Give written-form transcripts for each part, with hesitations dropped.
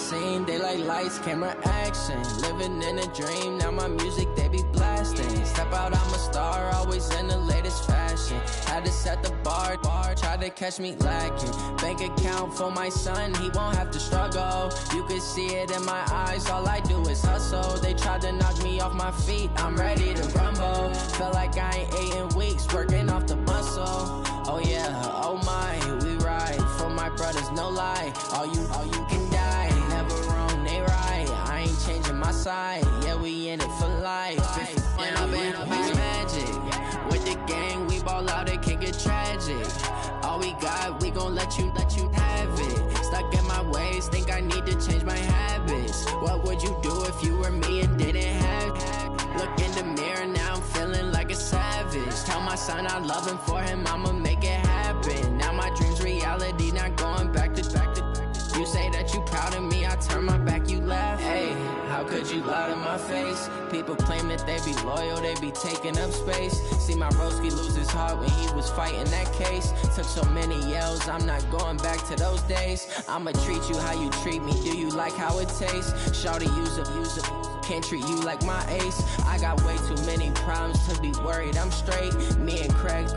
scene. They like lights, camera, action. Living in a dream, now my music they be blasting. Step out, I'm a star, always in the latest fashion. Had to set the bar, try to catch me lacking. Bank account for my son, he won't have to struggle. You can see it in my eyes, all I do is hustle. They tried to knock me off my feet, I'm ready to rumble. Felt like I ain't ate in weeks, working off the muscle. Oh yeah, oh my, we ride for my brothers, no lie. All you can die, never wrong, they right. I ain't changing my side, yeah, we in it for life. And I've been magic with the gang, we ball out, it can get tragic. All we got, we gon' let you have it. Stuck in my ways, think I need to change my habits. What would you do if you were me and didn't have it? Look in the mirror, now I'm feeling like a savage. Tell my son I love him, for him I'ma make it happen. Now my dream's reality, not going back to. You say that you proud of me, I turn my back, you laugh. Hey, how could you lie to my face? People claim that they be loyal, they be taking up space. See my broski lose his heart when he was fighting that case. Took so many yells, I'm not going back to those days. I'ma treat you how you treat me, do you like how it tastes? Shawty, use up, can't treat you like my ace. I got way too many problems to be worried, I'm straight. Me and Craig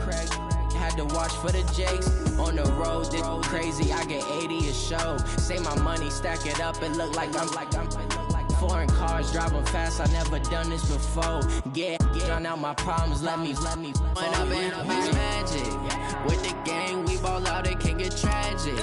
had to watch for the Jakes. On the road, this crazy, I get 80 a show. Say my money, stack it up, it look like I'm foreign cars, driving fast, I never done this before. Get drown out my problems, let me When I've been magic with the gang, we ball out, it can get tragic.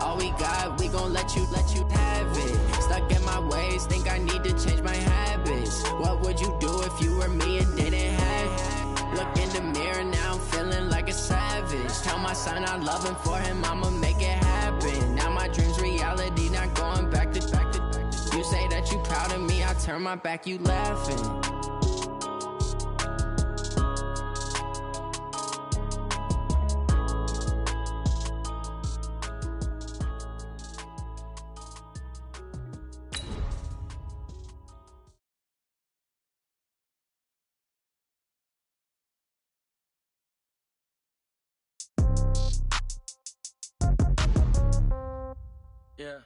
All we got, we gon' let you have it. Stuck in my ways, think I need to change my habits. What would you do if you were me and didn't have it? Look in the mirror, now I'm feeling like a savage. Tell my son I love him, for him I'ma make it happen. Now my dream's reality, not going back to. You say that you proud of me, I turn my back, you laughing. Yeah.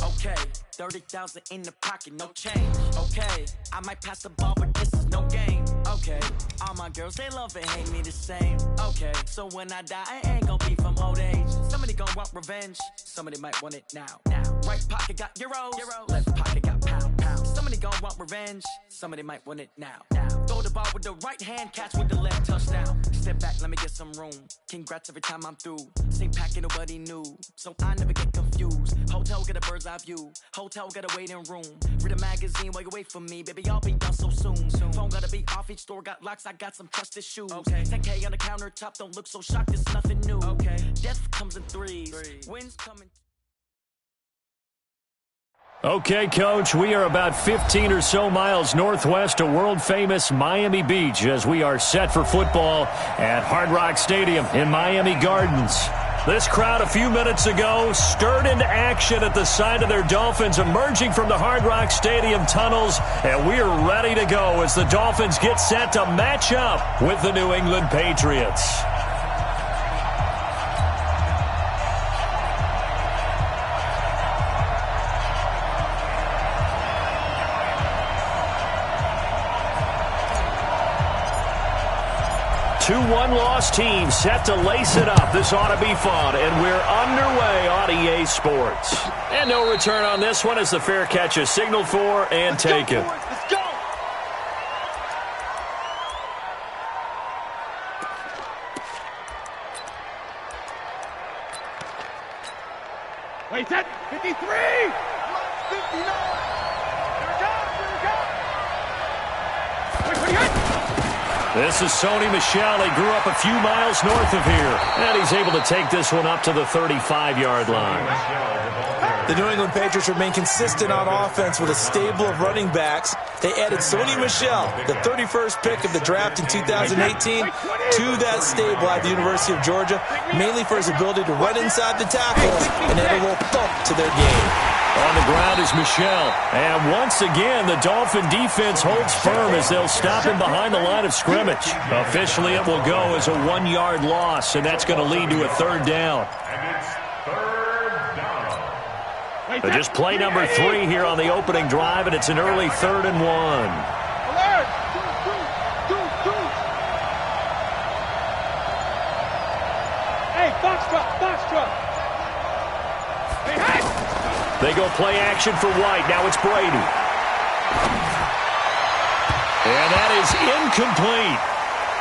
Okay, 30,000 in the pocket, no change. Okay, I might pass the ball, but this is no game. Okay, all my girls, they love and hate me the same. Okay, so when I die, I ain't gon' be from old age. Somebody gon' want revenge, somebody might want it now. Right pocket got euros, left pocket got pound. Somebody gon' want revenge, somebody might want it now. Throw the ball with the right hand, catch with the left, touchdown. Step back, let me get some room. Congrats every time I'm through. Same packet, nobody knew, so I never get confused. Hotel get a bird's eye view. Hotel get a waiting room. Read a magazine while you wait for me. Baby, I'll be done so soon. Phone gotta be off, each store got locks. I got some trusted shoes. Okay. 10K on the countertop, don't look so shocked. It's nothing new. Okay. Death comes in threes. Winds coming. Okay, Coach, we are about 15 or so miles northwest of world-famous Miami Beach as we are set for football at Hard Rock Stadium in Miami Gardens. This crowd a few minutes ago stirred into action at the side of their Dolphins emerging from the Hard Rock Stadium tunnels, and we are ready to go as the Dolphins get set to match up with the New England Patriots. Two one-loss teams set to lace it up. This ought to be fun, and we're underway on EA Sports. And no return on this one as the fair catch is signaled for and taken. Let's go! Wait, set! 53! 59! This is Sony Michel. He grew up a few miles north of here, and he's able to take this one up to the 35-yard line. The New England Patriots remain consistent on offense with a stable of running backs. They added Sony Michel, the 31st pick of the draft in 2018, to that stable at the University of Georgia, mainly for his ability to run inside the tackles and add a little thump to their game. On the ground is Michel. And once again, the Dolphin defense holds firm as they'll stop him behind the line of scrimmage. Officially, it will go as a 1-yard loss, and that's going to lead to a third down. But just play number 3 here on the opening drive, and it's an early 3rd and 1. Alert! Hey, box truck! Hey! They go play action for White. Now it's Brady. And that is incomplete.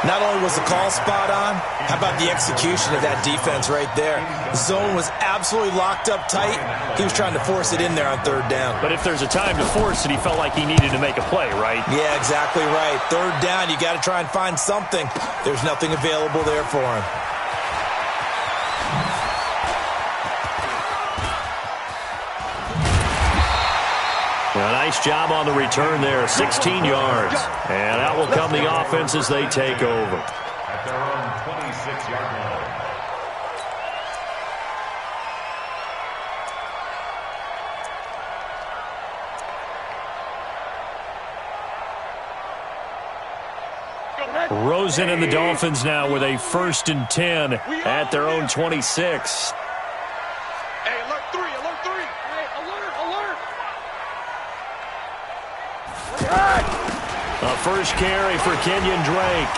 Not only was the call spot on, how about the execution of that defense right there? The zone was absolutely locked up tight. He was trying to force it in there on 3rd down. But if there's a time to force it, he felt like he needed to make a play, right? Yeah, exactly right. 3rd down, you got to try and find something. There's nothing available there for him. A nice job on the return there, 16 yards. And out will come the offense as they take over. At their own 26-yard line. Rosen and the Dolphins now with a 1st and 10 at their own 26. Hey, alert 3! Hey, alert! A first carry for Kenyon Drake.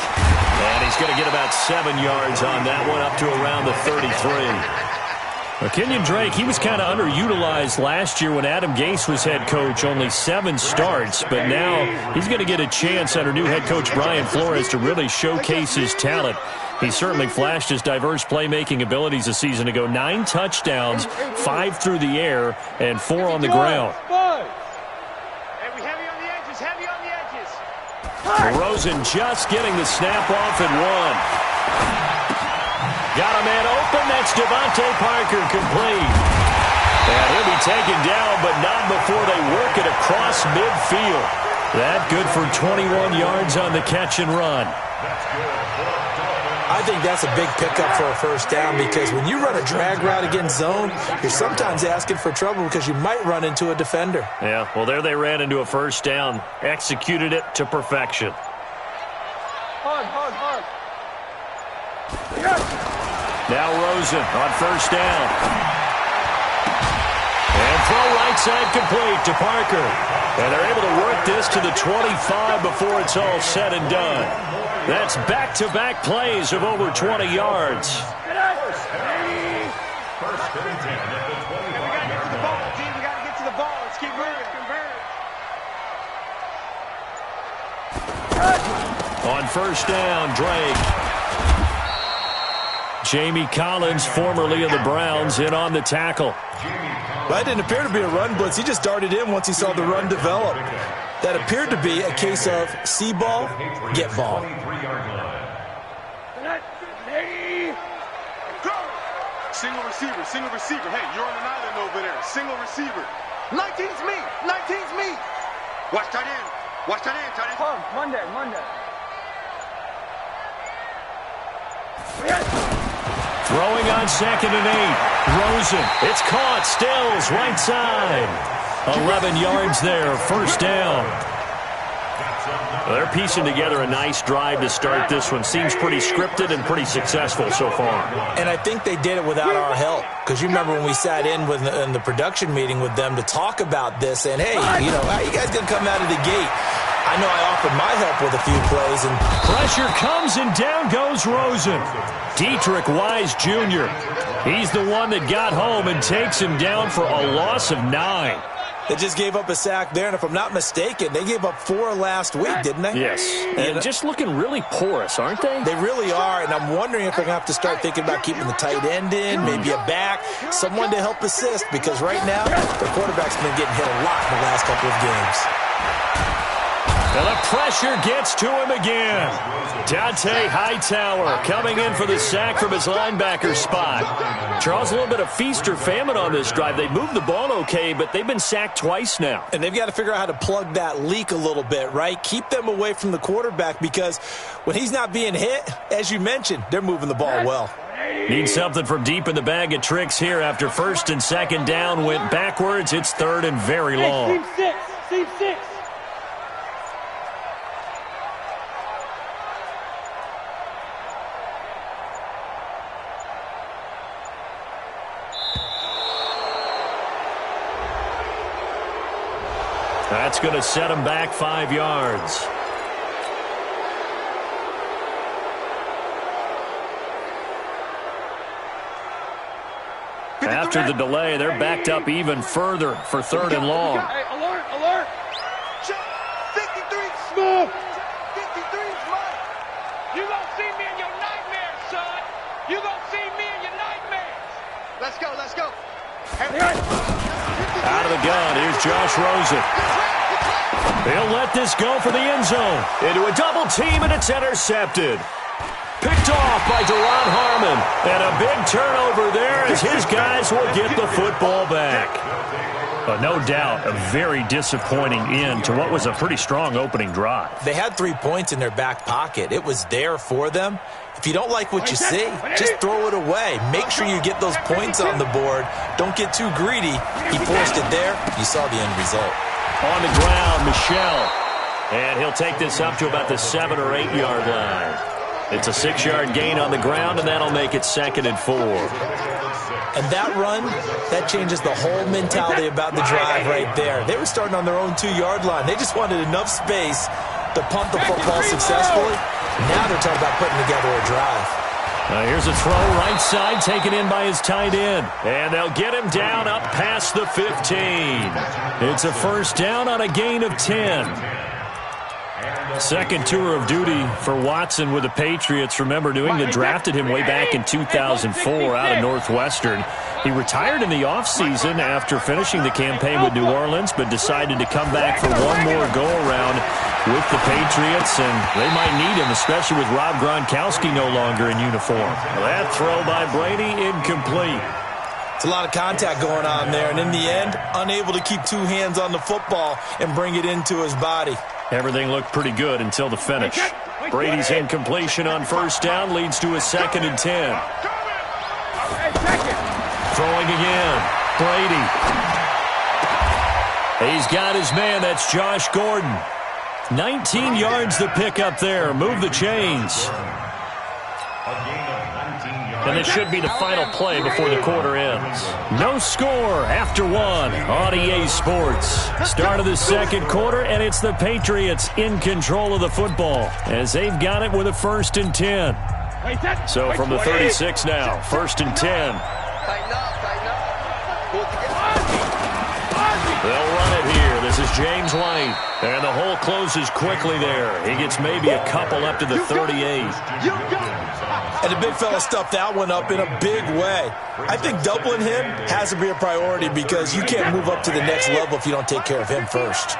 And he's going to get about 7 yards on that one, up to around the 33. Well, Kenyon Drake, he was kind of underutilized last year when Adam Gase was head coach. Only 7 starts, but now he's going to get a chance under new head coach Brian Flores to really showcase his talent. He certainly flashed his diverse playmaking abilities a season ago. 9 touchdowns, 5 through the air, and 4 on the ground. Rosen just getting the snap off and 1. Got a man open. That's Devontae Parker, complete. And he'll be taken down, but not before they work it across midfield. That good for 21 yards on the catch and run. I think that's a big pickup for a 1st down, because when you run a drag route against zone, you're sometimes asking for trouble because you might run into a defender. Yeah, well, there they ran into a 1st down. Executed it to perfection. Hard. Now Rosen on 1st down. And throw right side complete to Parker. And they're able to work this to the 25 before it's all said and done. That's back-to-back plays of over 20 yards. First and 10 at the 25. We got to get to the ball, G. We got to get to the ball. Let's keep moving. On 1st down, Drake. Jamie Collins, formerly of the Browns, in on the tackle. That didn't appear to be a run blitz. He just darted in once he saw the run develop. That appeared to be a case of see ball, get ball. Single receiver. Hey, you're on an island over there. Single receiver. 19's me. Watch tight end. Monday. Throwing on 2nd and 8. Rosen. It's caught. Stills right side. 11 yards there. 1st down. Well, they're piecing together a nice drive to start this one. Seems pretty scripted and pretty successful so far. And I think they did it without our help. Because you remember when we sat in the production meeting with them to talk about this. And, hey, how you guys going to come out of the gate? I know I offered my help with a few plays. And pressure comes, and down goes Rosen. Dietrich Wise Jr. He's the one that got home and takes him down for a loss of 9. They just gave up a sack there, and if I'm not mistaken, they gave up 4 last week, didn't they? Yes. And just looking really porous, aren't they? They really are, and I'm wondering if they're going to have to start thinking about keeping the tight end in, maybe a back, someone to help assist, because right now, their quarterback's been getting hit a lot in the last couple of games. And the pressure gets to him again. Dante Hightower coming in for the sack from his linebacker spot. Charles, a little bit of feast or famine on this drive. They moved the ball okay, but they've been sacked twice now. And they've got to figure out how to plug that leak a little bit, right? Keep them away from the quarterback, because when he's not being hit, as you mentioned, they're moving the ball well. Need something from deep in the bag of tricks here after first and second down went backwards. It's third and very long. Team 6. Team 6. That's going to set him back 5 yards. After the delay, they're backed up even further for third and long. Hey, alert, alert. 53. Smooth. 53 is mine. You gonna see me in your nightmares, son. You gonna see me in your nightmares. Let's go, let's go. Out of the gun, here's Josh Rosen. He'll let this go for the end zone. Into a double team, and it's intercepted. Picked off by Deron Harmon. And a big turnover there as his guys will get the football back. No doubt, a very disappointing end to what was a pretty strong opening drive. They had 3 points in their back pocket. It was there for them. If you don't like what you see, just throw it away. Make sure you get those points on the board. Don't get too greedy. He forced it there. You saw the end result. On the ground, Michel. And he'll take this up to about the 7 or 8 yard line. It's a 6-yard gain on the ground, and that'll make it 2nd and 4. And that run, that changes the whole mentality about the drive right there. They were starting on their own 2-yard line. They just wanted enough space to pump the football successfully. Now they're talking about putting together a drive. Here's a throw right side taken in by his tight end. And they'll get him down up past the 15. It's a first down on a gain of 10. Second tour of duty for Watson with the Patriots. Remember, New England drafted him way back in 2004 out of Northwestern. He retired in the offseason after finishing the campaign with New Orleans, but decided to come back for one more go-around with the Patriots, and they might need him, especially with Rob Gronkowski no longer in uniform. That throw by Brady, incomplete. It's a lot of contact going on there, and in the end, unable to keep 2 hands on the football and bring it into his body. Everything looked pretty good until the finish. Brady's incompletion on first down leads to a 2nd and 10. Throwing again. Brady. He's got his man. That's Josh Gordon. 19 yards to pick up there. Move the chains. And this should be the final play before the quarter ends. No score after 1 on EA Sports. Start of the second quarter, and it's the Patriots in control of the football as they've got it with a 1st and 10. So from the 36 now, 1st and 10. They'll run it here. This is James White. And the hole closes quickly there. He gets maybe a couple up to the 38. And the big fella stuffed that one up in a big way. I think doubling him has to be a priority because you can't move up to the next level if you don't take care of him first.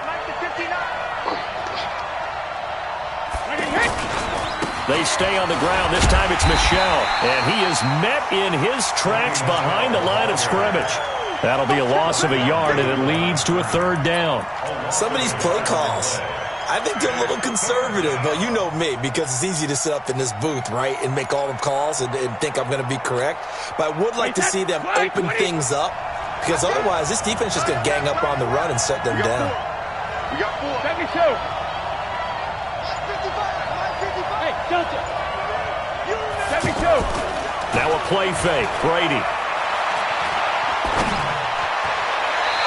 They stay on the ground. This time it's Michel. And he is met in his tracks behind the line of scrimmage. That'll be a loss of a yard, and it leads to a 3rd down. Some of these play calls, I think they're a little conservative, but you know me, because it's easy to sit up in this booth, right, and make all the calls and think I'm going to be correct. But I would like to see them open things up, because otherwise this defense is going to gang up on the run and shut them down. We got 4. 72. Hey, Delta. 72. Now a play fake. Brady.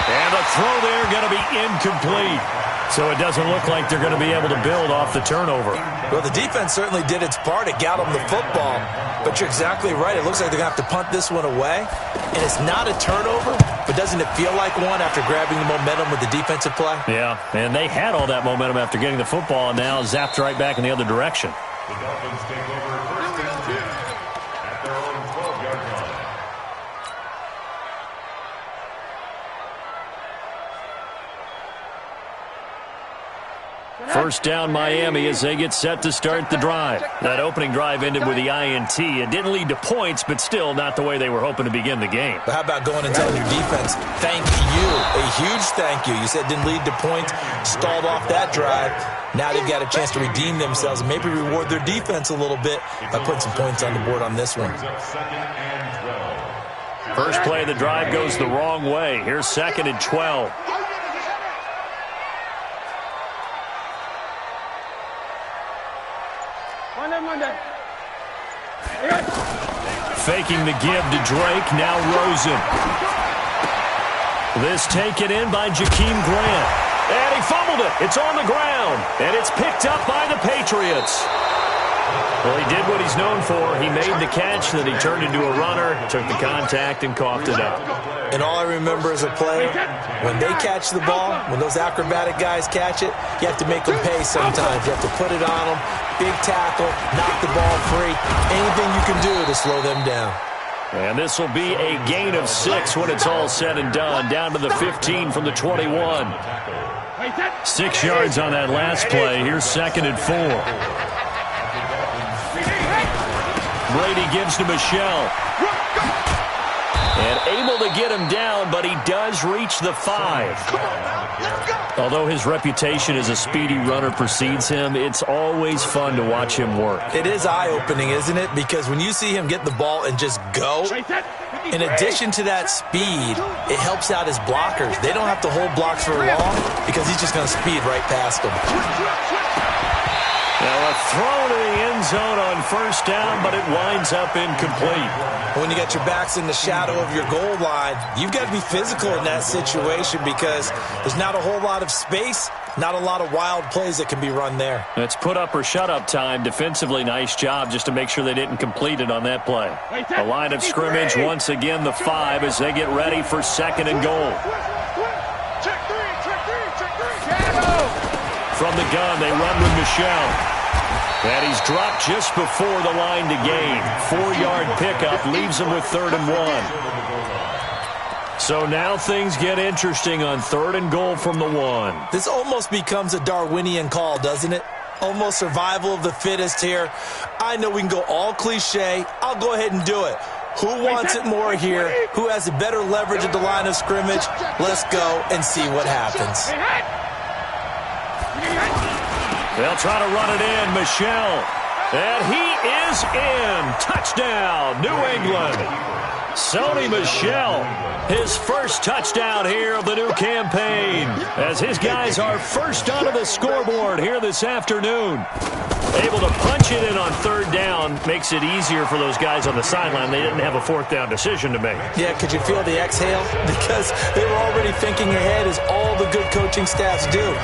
And the throw there going to be incomplete. So it doesn't look like they're going to be able to build off the turnover. Well, the defense certainly did its part. It got them the football. But you're exactly right. It looks like they're going to have to punt this one away. And it's not a turnover, but doesn't it feel like one after grabbing the momentum with the defensive play? Yeah, and they had all that momentum after getting the football and now zapped right back in the other direction. The Dolphins take over 1st and 10 at their own 12-yard line. First down Miami as they get set to start the drive. That opening drive ended with the INT. It didn't lead to points, but still not the way they were hoping to begin the game. But how about going and telling your defense, thank you, a huge thank you. You said it didn't lead to points, stalled off that drive. Now they've got a chance to redeem themselves and maybe reward their defense a little bit by putting some points on the board on this one. First play of the drive goes the wrong way. Here's 2nd and 12. Faking the give to Drake, now Rosen. This taken in by Jakeem Grant. And he fumbled it. It's on the ground. And it's picked up by the Patriots. Well, he did what he's known for. He made the catch, then he turned into a runner, took the contact, and coughed it up. And all I remember as a player, when they catch the ball, when those acrobatic guys catch it, you have to make them pay sometimes. You have to put it on them, big tackle, knock the ball free, anything you can do to slow them down. And this will be a gain of 6 when it's all said and done, down to the 15 from the 21. 6 yards on that last play. Here's 2nd and 4. Brady gives to Michelle. And able to get him down, but he does reach the 5. Although his reputation as a speedy runner precedes him, it's always fun to watch him work. It is eye-opening, isn't it? Because when you see him get the ball and just go, in addition to that speed, it helps out his blockers. They don't have to hold blocks for long because he's just going to speed right past them. Now a throw to the end zone on first down, but it winds up incomplete. When you got your backs in the shadow of your goal line, you've got to be physical in that situation because there's not a whole lot of space, not a lot of wild plays that can be run there. It's put up or shut up time. Defensively, nice job just to make sure they didn't complete it on that play. The line of scrimmage, once again, the 5 as they get ready for 2nd and goal. From the gun, they run with Michelle. And he's dropped just before the line to gain. 4-yard pickup leaves him with 3rd and 1. So now things get interesting on 3rd and goal from the 1. This almost becomes a Darwinian call, doesn't it? Almost survival of the fittest here. I know we can go all cliche. I'll go ahead and do it. Who wants it more here? Who has a better leverage at the line of scrimmage? Let's go and see what happens. They'll try to run it in. Michelle. And he is in. Touchdown, New England. Sony Michel, his first touchdown here of the new campaign, as his guys are first onto the scoreboard here this afternoon. Able to punch it in on 3rd down makes it easier for those guys on the sideline. They didn't have a 4th down decision to make. Yeah, could you feel the exhale? Because they were already thinking ahead, as all the good coaching staffs do.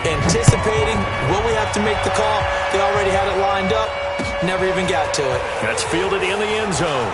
Anticipating, will we have to make the call? They already had it lined up, never even got to it. That's fielded in the end zone.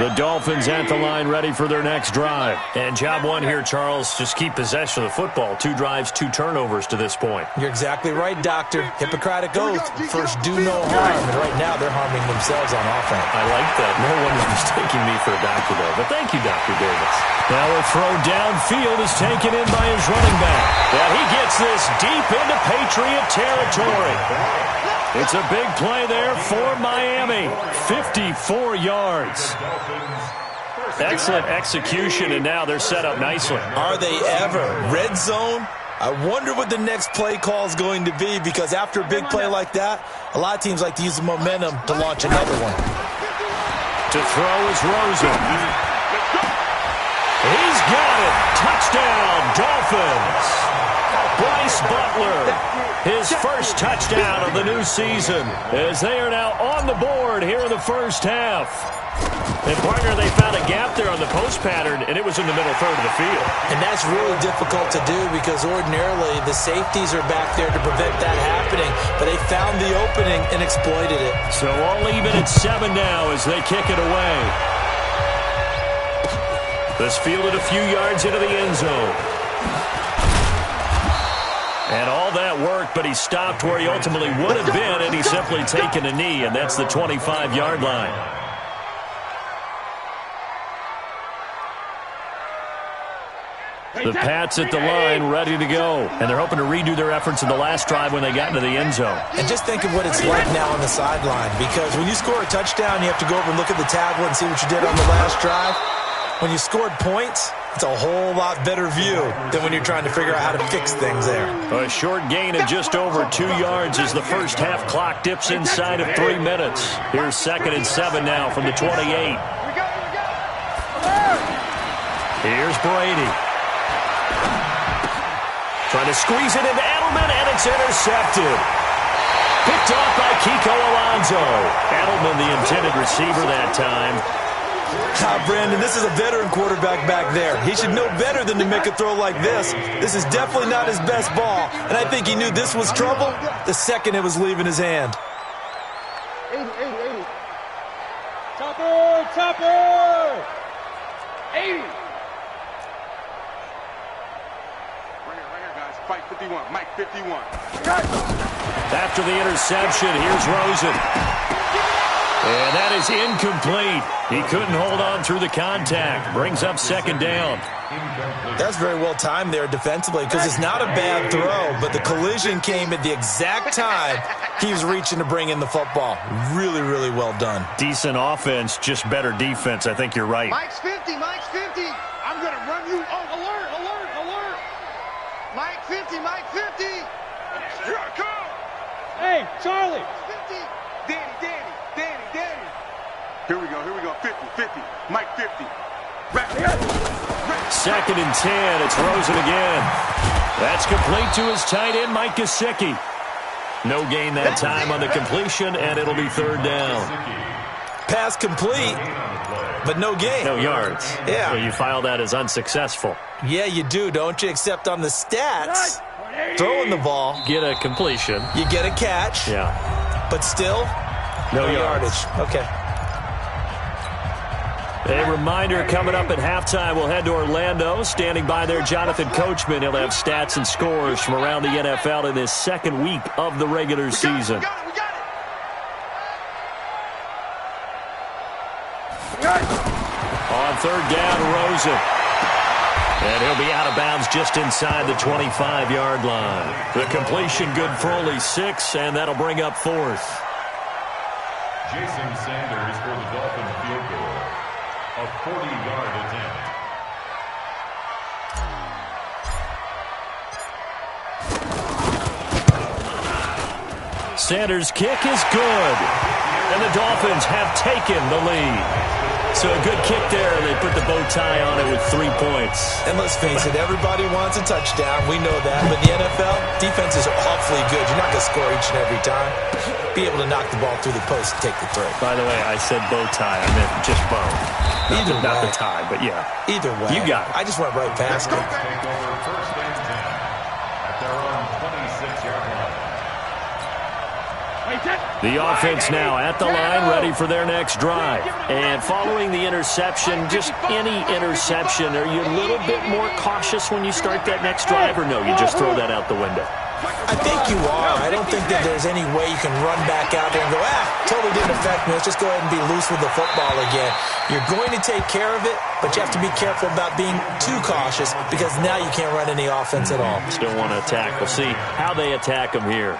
The Dolphins at the line, ready for their next drive. And job one here, Charles, just keep possession of the football. 2 drives, 2 turnovers to this point. You're exactly right, Doctor. Hippocratic oath. First, do no harm. And right now, they're harming themselves on offense. I like that. No one is mistaking me for a doctor, though. But thank you, Dr. Davis. Now a throw downfield is taken in by his running back. And he gets this deep into Patriot territory. It's a big play there for Miami. 54 yards. Excellent execution, and now they're set up nicely. Are they ever? Red zone? I wonder what the next play call is going to be, because after a big play like that, a lot of teams like to use the momentum to launch another one. To throw is Rosen. He's got it. Touchdown, Dolphins. Bryce Butler, his first touchdown of the new season, as they are now on the board here in the first half. And, partner, they found a gap there on the post pattern, and it was in the middle third of the field. And that's really difficult to do, because ordinarily the safeties are back there to prevent that happening, but they found the opening and exploited it. So all even at 7 now as they kick it away. This fielded a few yards into the end zone. And all that worked, but he stopped where he ultimately would have been, and he's simply taken a knee, and that's the 25-yard line. The Pats at the line, ready to go. And they're hoping to redo their efforts in the last drive when they got into the end zone. And just think of what it's like now on the sideline, because when you score a touchdown, you have to go over and look at the tablet and see what you did on the last drive. When you scored points, it's a whole lot better view than when you're trying to figure out how to fix things there. A short gain of just over 2 yards as the first half clock dips inside of 3 minutes. Here's 2nd and 7 now from the 28. Here's Brady. Trying to squeeze it into Edelman, and it's intercepted. Picked off by Kiko Alonso. Edelman, the intended receiver that time. Brandon, this is a veteran quarterback back there. He should know better than to make a throw like this. This is definitely not his best ball, and I think he knew this was trouble the second it was leaving his hand. 80. Topper! 80. Fight 51, Mike 51. After the interception, here's Rosen. And that is incomplete. He couldn't hold on through the contact. Brings up 2nd down. That's very well timed there defensively, because it's not a bad throw, but the collision came at the exact time he was reaching to bring in the football. Really, really well done. Decent offense, just better defense. I think you're right. Mike's 50, Mike's 50. I'm going to run you. Oh, alert. Mike 50, Mike 50. Here I come. Hey, Charlie. 50. Danny. Here we go. 50. Mike 50. Second and 10. It's Rosen again. That's complete to his tight end, Mike Gesicki. No gain that time on the completion, and it'll be 3rd down. Pass complete, but no gain. No yards. Yeah. So you file that as unsuccessful. Yeah, you do, don't you? Except on the stats, throwing the ball, Get a completion. you get a catch. Yeah. But still, No yardage. Okay. A reminder coming up at halftime, we'll head to Orlando. Standing by there, Jonathan Coachman. He'll have stats and scores from around the NFL in this 2nd week of the regular season. We got it. On 3rd down, Rosen. And he'll be out of bounds just inside the 25-yard line. The completion good for only 6, and that'll bring up 4th. Jason Sanders for the Dolphin field goal. A 40-yard attempt. Sanders' kick is good. And the Dolphins have taken the lead. So a good kick there. They put the bow tie on it with 3 points. And let's face it, everybody wants a touchdown. We know that. But in the NFL, defenses are awfully good. You're not going to score each and every time. Be able to knock the ball through the post and take the throw. By the way, I said bow tie. I meant just bow. Not the tie, but yeah. Either way. You got it. I just went right past it. Take over 1st and 10 at their own 26-yard line. The offense now at the line, ready for their next drive. And following the interception, just any interception, are you a little bit more cautious when you start that next drive, or no, you just throw that out the window? I think you are. I don't think that there's any way you can run back out there and go, totally didn't affect me. Let's just go ahead and be loose with the football again. You're going to take care of it, but you have to be careful about being too cautious, because now you can't run any offense at all. Still want to attack. We'll see how they attack them here.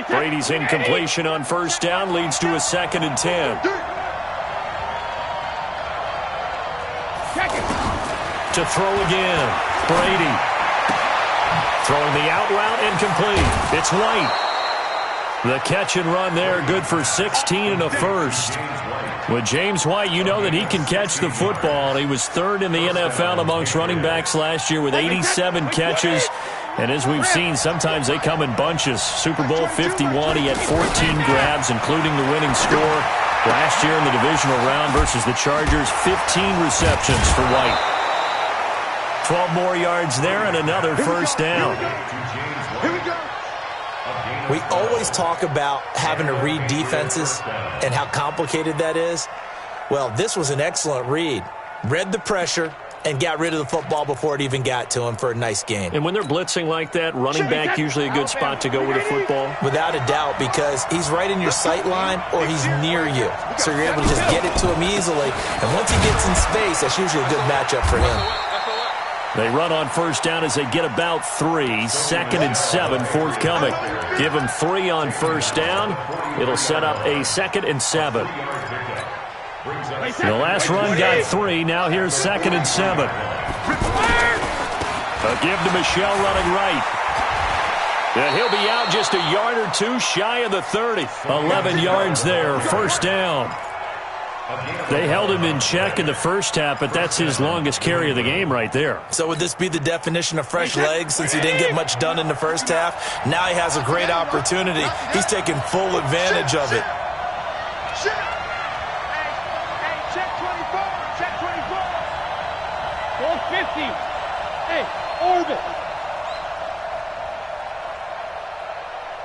Brady's incompletion on 1st down leads to a 2nd and 10. To throw again. Brady. Throwing the out route, incomplete. It's White. The catch and run there, good for 16 and a 1st. With James White, you know that he can catch the football. He was 3rd in the NFL amongst running backs last year with 87 catches. And as we've seen, sometimes they come in bunches. Super Bowl 51, he had 14 grabs, including the winning score. Last year in the divisional round versus the Chargers, 15 receptions for White. 12 more yards there and another 1st down. Here we go. We always talk about having to read defenses and how complicated that is. Well, this was an excellent read. Read the pressure, and got rid of the football before it even got to him for a nice gain. And when they're blitzing like that, running back usually a good spot to go with the football? Without a doubt, because he's right in your sight line or he's near you. So you're able to just get it to him easily. And once he gets in space, that's usually a good matchup for him. They run on first down as they get about 3. 2nd and 7 forthcoming. Give them 3 on first down. It'll set up a 2nd and 7. The last run got 3. Now here's 2nd and 7. A give to Michel running right. And he'll be out just a yard or 2 shy of the 30. 11 yards there. First down. They held him in check in the first half, but that's his longest carry of the game right there. So would this be the definition of fresh legs since he didn't get much done in the first half? Now he has a great opportunity. He's taking full advantage of it. Hey, check 24. Check 24. 450. Hey, orbit.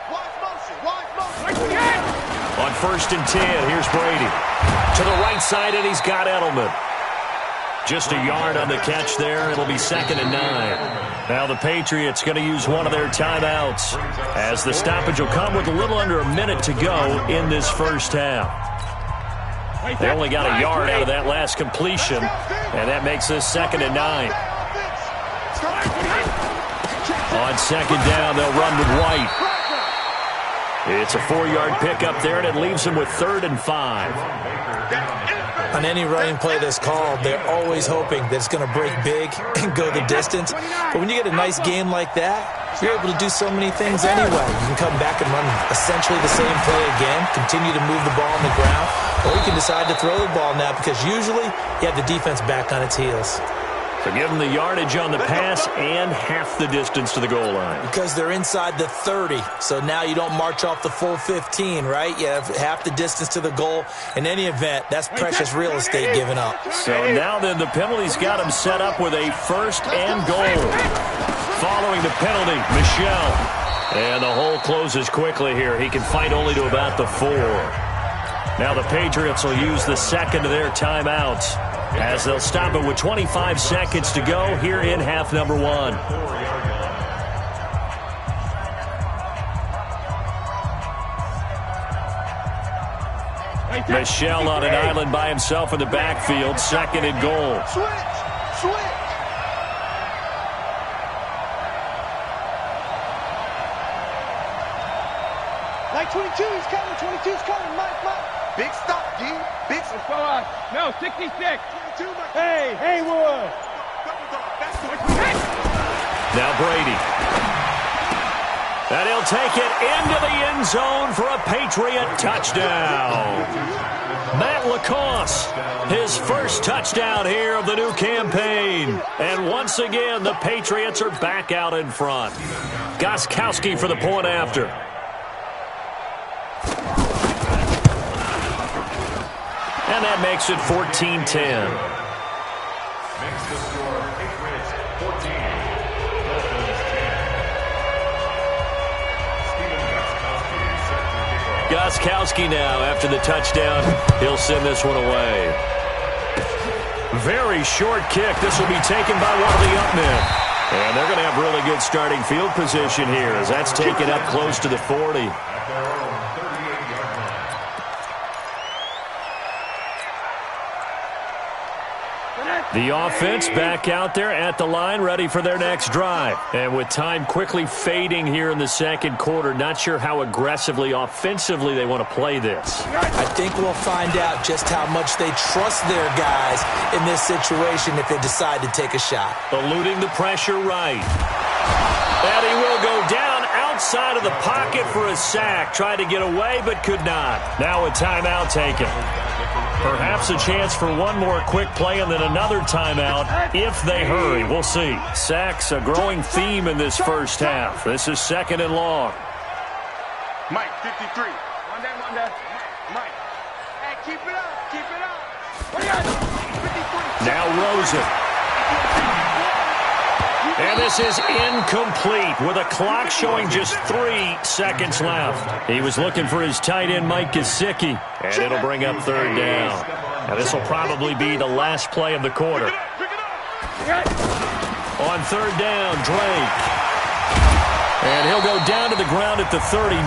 Wide motion, wide motion. On first and 10, here's Brady. To the right side, and he's got Edelman. Just a yard on the catch there. It'll be 2nd and 9. Now the Patriots going to use one of their timeouts as the stoppage will come with a little under a minute to go in this first half. They only got a yard out of that last completion, and that makes this 2nd and 9. On 2nd down, they'll run with White. It's a 4-yard pickup there, and it leaves them with 3rd and 5. On any running play that's called, they're always hoping that it's going to break big and go the distance. But when you get a nice game like that, you're able to do so many things anyway. You can come back and run essentially the same play again, continue to move the ball on the ground, or you can decide to throw the ball now because usually you have the defense back on its heels. So give them the yardage on the pass and half the distance to the goal line. Because they're inside the 30, so now you don't march off the full 15, right? You have half the distance to the goal. In any event, that's precious real estate given up. So now then the penalty's got him set up with a 1st and goal. Following the penalty, Michel. And the hole closes quickly here. He can fight only to about the 4. Now the Patriots will use the 2nd of their timeouts, as they'll stop it with 25 seconds to go here in half number 1. Michel on an island by himself in the backfield. 2nd and goal. Switch. Like 22, he's coming. 22's coming. Mike. Big stop, D. Big stop. No, 66. 22, hey, Haywood. Now Brady. And he'll take it into the end zone for a Patriot touchdown. Matt Lacoste, his first touchdown here of the new campaign. And once again, the Patriots are back out in front. Gostkowski for the point after. And that makes it 14-10. Makes the score Patriots 14. Gostkowski now after the touchdown. He'll send this one away. Very short kick. This will be taken by one of the up men. And they're going to have really good starting field position here as that's taken up close to the 40. The offense back out there at the line, ready for their next drive. And with time quickly fading here in the second quarter, not sure how aggressively, offensively they want to play this. I think we'll find out just how much they trust their guys in this situation if they decide to take a shot. Eluding the pressure right. And he will go down outside of the pocket for a sack. Tried to get away, but could not. Now a timeout taken. Perhaps a chance for one more quick play and then another timeout if they hurry. We'll see. Sacks, a growing theme in this first half. This is 2nd and long. Mike, 53. One down. Mike. Hey, keep it up. 53. Now Rosen. And this is incomplete with a clock showing just 3 seconds left. He was looking for his tight end, Mike Gesicki, and it'll bring up 3rd down. Now this will probably be the last play of the quarter. On third down, Drake. And he'll go down to the ground at the 39,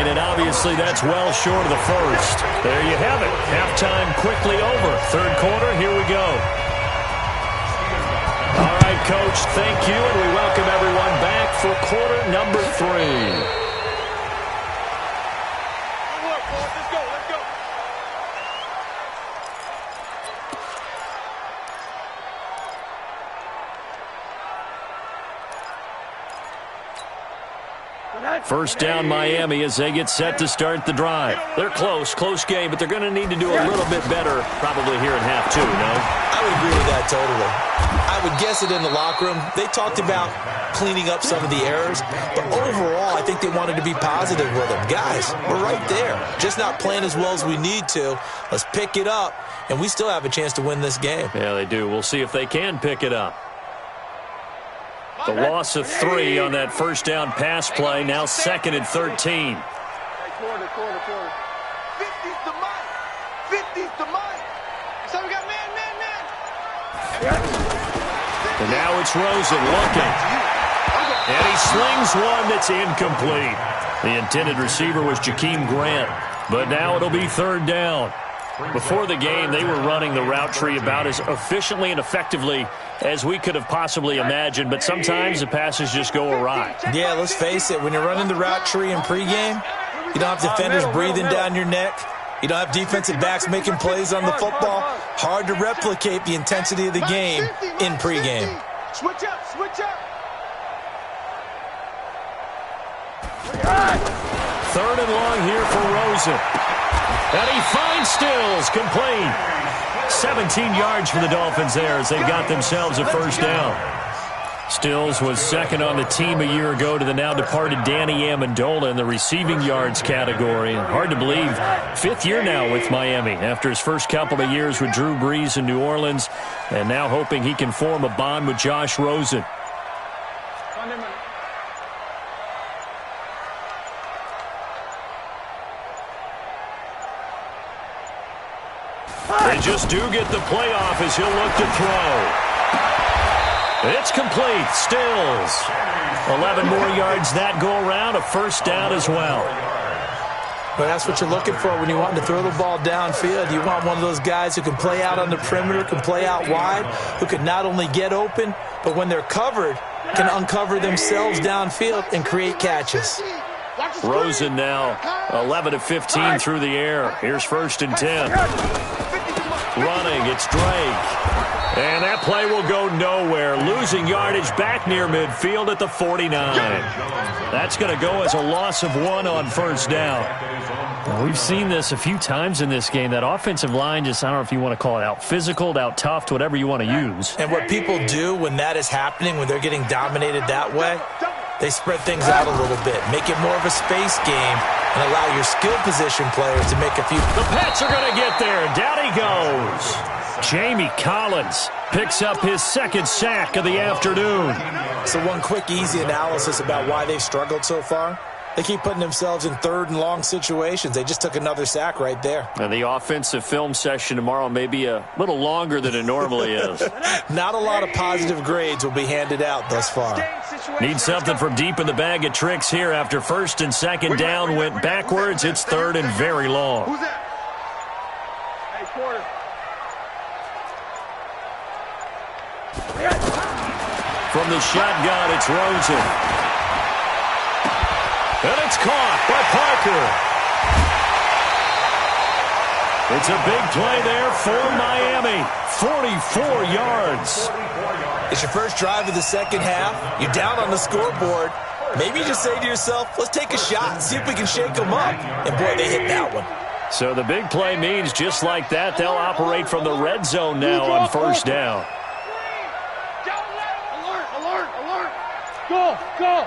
and obviously that's well short of the first. There you have it. Halftime quickly over. Third quarter, here we go. All right, Coach, thank you, and we welcome everyone back for quarter number 3. First down, Miami, as they get set to start the drive. They're close game, but they're going to need to do a little bit better probably here in half 2, no? I would agree with that totally. I would guess it in the locker room. They talked about cleaning up some of the errors, but overall, I think they wanted to be positive with them. Guys, we're right there. Just not playing as well as we need to. Let's pick it up, and we still have a chance to win this game. Yeah, they do. We'll see if they can pick it up. The loss of 3 on that first down pass play, now 2nd and 13. Quarter. 50's the mic. 50's the mic. So we got man. And now it's Rosen looking. And he slings one that's incomplete. The intended receiver was Jakeem Grant. But now it'll be third down. Before the game, they were running the route tree about as efficiently and effectively as we could have possibly imagined, but sometimes the passes just go awry. Yeah, let's face it, when you're running the route tree in pregame, you don't have defenders breathing down your neck. You don't have defensive backs making plays on the football. Hard to replicate the intensity of the game in pregame. Switch up. Third and long here for Rosen. And he finds Stills, complete. 17 yards for the Dolphins there as they got themselves a first down. Stills was second on the team a year ago to the now-departed Danny Amendola in the receiving yards category. Hard to believe, 5th year now with Miami after his first couple of years with Drew Brees in New Orleans, and now hoping he can form a bond with Josh Rosen. They just do get the playoff as he'll look to throw. It's complete. Stills. 11 more yards that go around. A first down as well. But that's what you're looking for when you want to throw the ball downfield. You want one of those guys who can play out on the perimeter, can play out wide, who can not only get open, but when they're covered, can uncover themselves downfield and create catches. Rosen now 11 of 15 through the air. Here's 1st and 10. Running, it's Drake. And that play will go nowhere. Losing yardage back near midfield at the 49. That's going to go as a loss of 1 on first down. Well, we've seen this a few times in this game. That offensive line just, I don't know if you want to call it out physical, out tough, whatever you want to use. And what people do when that is happening, when they're getting dominated that way, they spread things out a little bit, make it more of a space game, and allow your skill position players to make a few. The Pats are going to get there. Down he goes. Jamie Collins picks up his 2nd sack of the afternoon. So one quick, easy analysis about why they've struggled so far. They keep putting themselves in 3rd and long situations. They just took another sack right there. And the offensive film session tomorrow may be a little longer than it normally is. Not a lot of positive grades will be handed out thus far. Need something from deep in the bag of tricks here after 1st and 2nd down went backwards. It's 3rd and very long. Who's that? Hey, quarter. From the shotgun, it's Rosen. And it's caught by Parker. It's a big play there for Miami. 44 yards. It's your first drive of the second half. You're down on the scoreboard. Maybe you just say to yourself, let's take a shot, see if we can shake them up. And, boy, they hit that one. So the big play means just like that, they'll operate from the red zone now on first down. Alert. Go.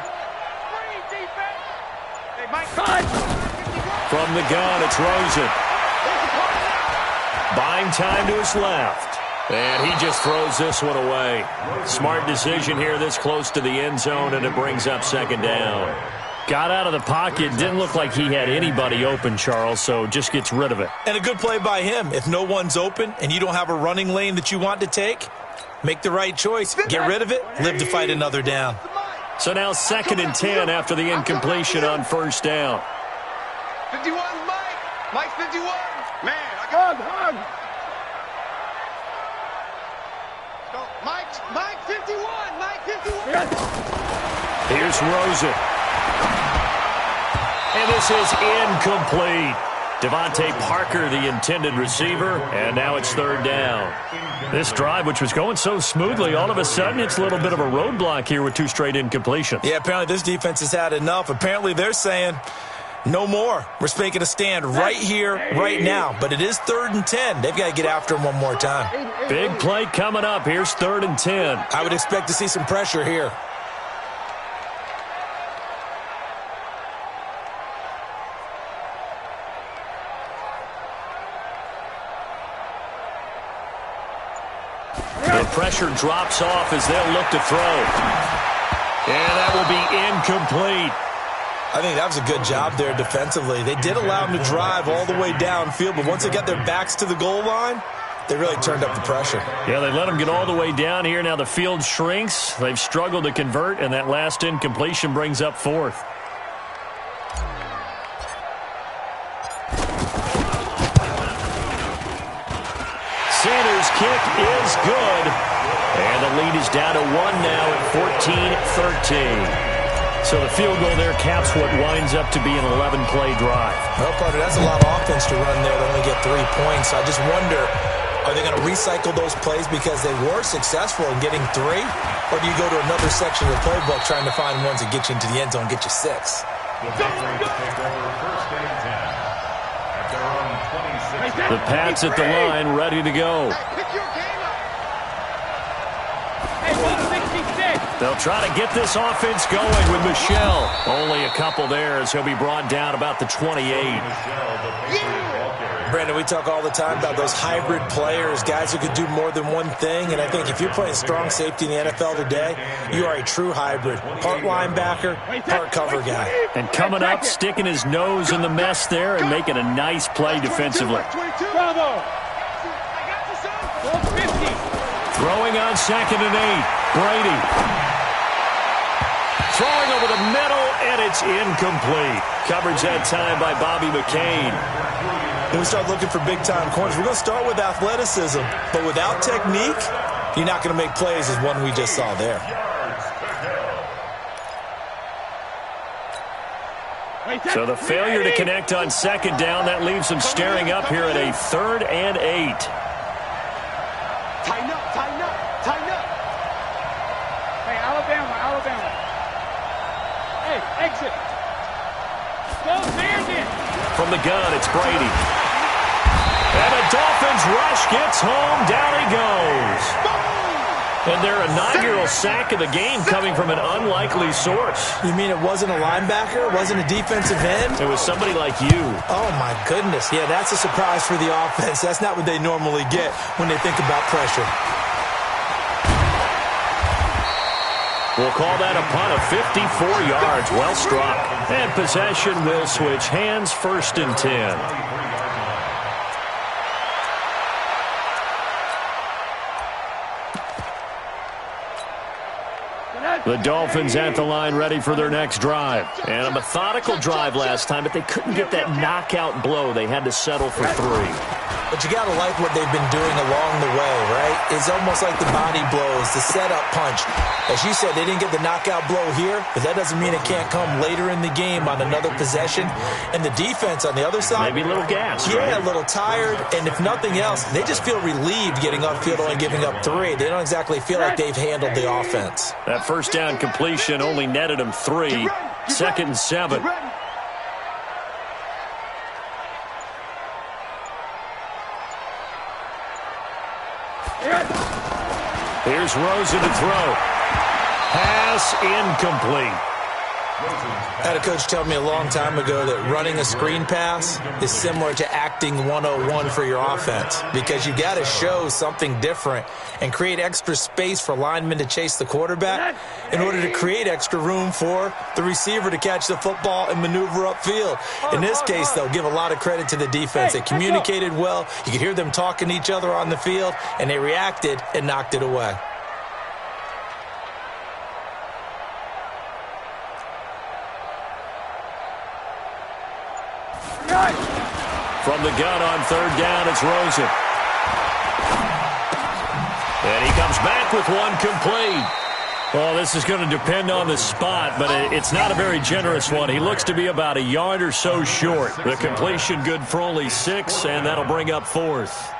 From the gun, it's Rosen. Buying time to his left. And he just throws this one away. Smart decision here this close to the end zone, and it brings up 2nd down. Got out of the pocket. Didn't look like he had anybody open, Charles, so just gets rid of it. And a good play by him. If no one's open and you don't have a running lane that you want to take, Make the right choice. Get rid of it. Live to fight another down. So now 2nd and 10 after the incompletion on 1st down. 51, Mike. Mike 51. Man, I got hug. No, Mike 51. Mike 51. Here's Rosen. And this is incomplete. Devontae Parker, the intended receiver, and now it's 3rd down. This drive, which was going so smoothly, all of a sudden it's a little bit of a roadblock here with 2 straight incompletions. Yeah, apparently this defense has had enough. Apparently they're saying no more. We're making a stand right here, right now. But it is 3rd and 10. They've got to get after him one more time. Big play coming up. Here's 3rd and 10. I would expect to see some pressure here. The pressure drops off as they'll look to throw. And that will be incomplete. I think that was a good job there defensively. They did allow them to drive all the way downfield, but once they got their backs to the goal line, they really turned up the pressure. Yeah, they let them get all the way down here. Now the field shrinks. They've struggled to convert, and that last incompletion brings up 4th. Sanders' kick is good. And the lead is down to 1 now at 14-13. So the field goal there caps what winds up to be an 11-play drive. Well, Carter, that's a lot of offense to run there to only get 3 points. I just wonder, are they going to recycle those plays because they were successful in getting 3? Or do you go to another section of the playbook trying to find ones that get you into the end zone and get you 6? The Patriots take over 1st and 10 at their own 26. The Pats at the line, ready to go. They'll try to get this offense going with Michel. Only a couple there as he'll be brought down about the 28. Brandon, we talk all the time about those hybrid players, guys who could do more than one thing. And I think if you're playing strong safety in the NFL today, you are a true hybrid. Part linebacker, part cover guy. And coming up, sticking his nose in the mess there and making a nice play defensively. Throwing on 2nd and 8. Brady. Throwing over the middle, and it's incomplete. Coverage that time by Bobby McCain. When we start looking for big-time corners, we're going to start with athleticism. But without technique, you're not going to make plays as one we just saw there. So the failure to connect on 2nd down, that leaves them staring up here at a 3rd and 8. Tighten up, tighten up, tighten up. Hey, Alabama. Hey, exit. Go, Bandit. From the gun, it's Brady. And the Dolphins rush, gets home, down he goes. And their inaugural sack of the game coming from an unlikely source. You mean it wasn't a linebacker? It wasn't a defensive end? It was somebody like you. Oh, my goodness. Yeah, that's a surprise for the offense. That's not what they normally get when they think about pressure. We'll call that a punt of 54 yards. Well struck. And possession will switch hands, 1st and 10. The Dolphins at the line ready for their next drive. And a methodical drive last time, but they couldn't get that knockout blow. They had to settle for 3. But you got to like what they've been doing along the way, right? It's almost like the body blows, the setup punch. As you said, they didn't get the knockout blow here, but that doesn't mean it can't come later in the game on another possession. And the defense on the other side, maybe a little gas, yeah, right? A little tired. And if nothing else, they just feel relieved getting upfield, only giving up 3. They don't exactly feel like they've handled the offense. That 1st down completion only netted them 3. 2nd and 7. Here's Rosen to throw. Pass incomplete. I had a coach tell me a long time ago that running a screen pass is similar to acting 101 for your offense, because you got to show something different and create extra space for linemen to chase the quarterback in order to create extra room for the receiver to catch the football and maneuver upfield. In this case, though, give a lot of credit to the defense. They communicated well. You could hear them talking to each other on the field, and they reacted and knocked it away. From the gun on third down, it's Rosen. And he comes back with one complete. Well, this is going to depend on the spot, but it's not a very generous one. He looks to be about a yard or so short. The completion good for only 6, and that'll bring up 4th.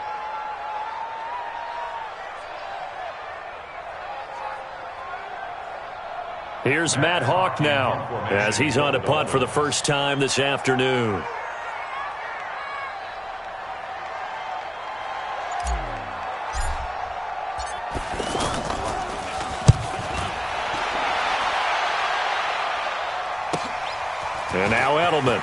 Here's Matt Hawk now, as he's on to punt for the first time this afternoon. And now Edelman.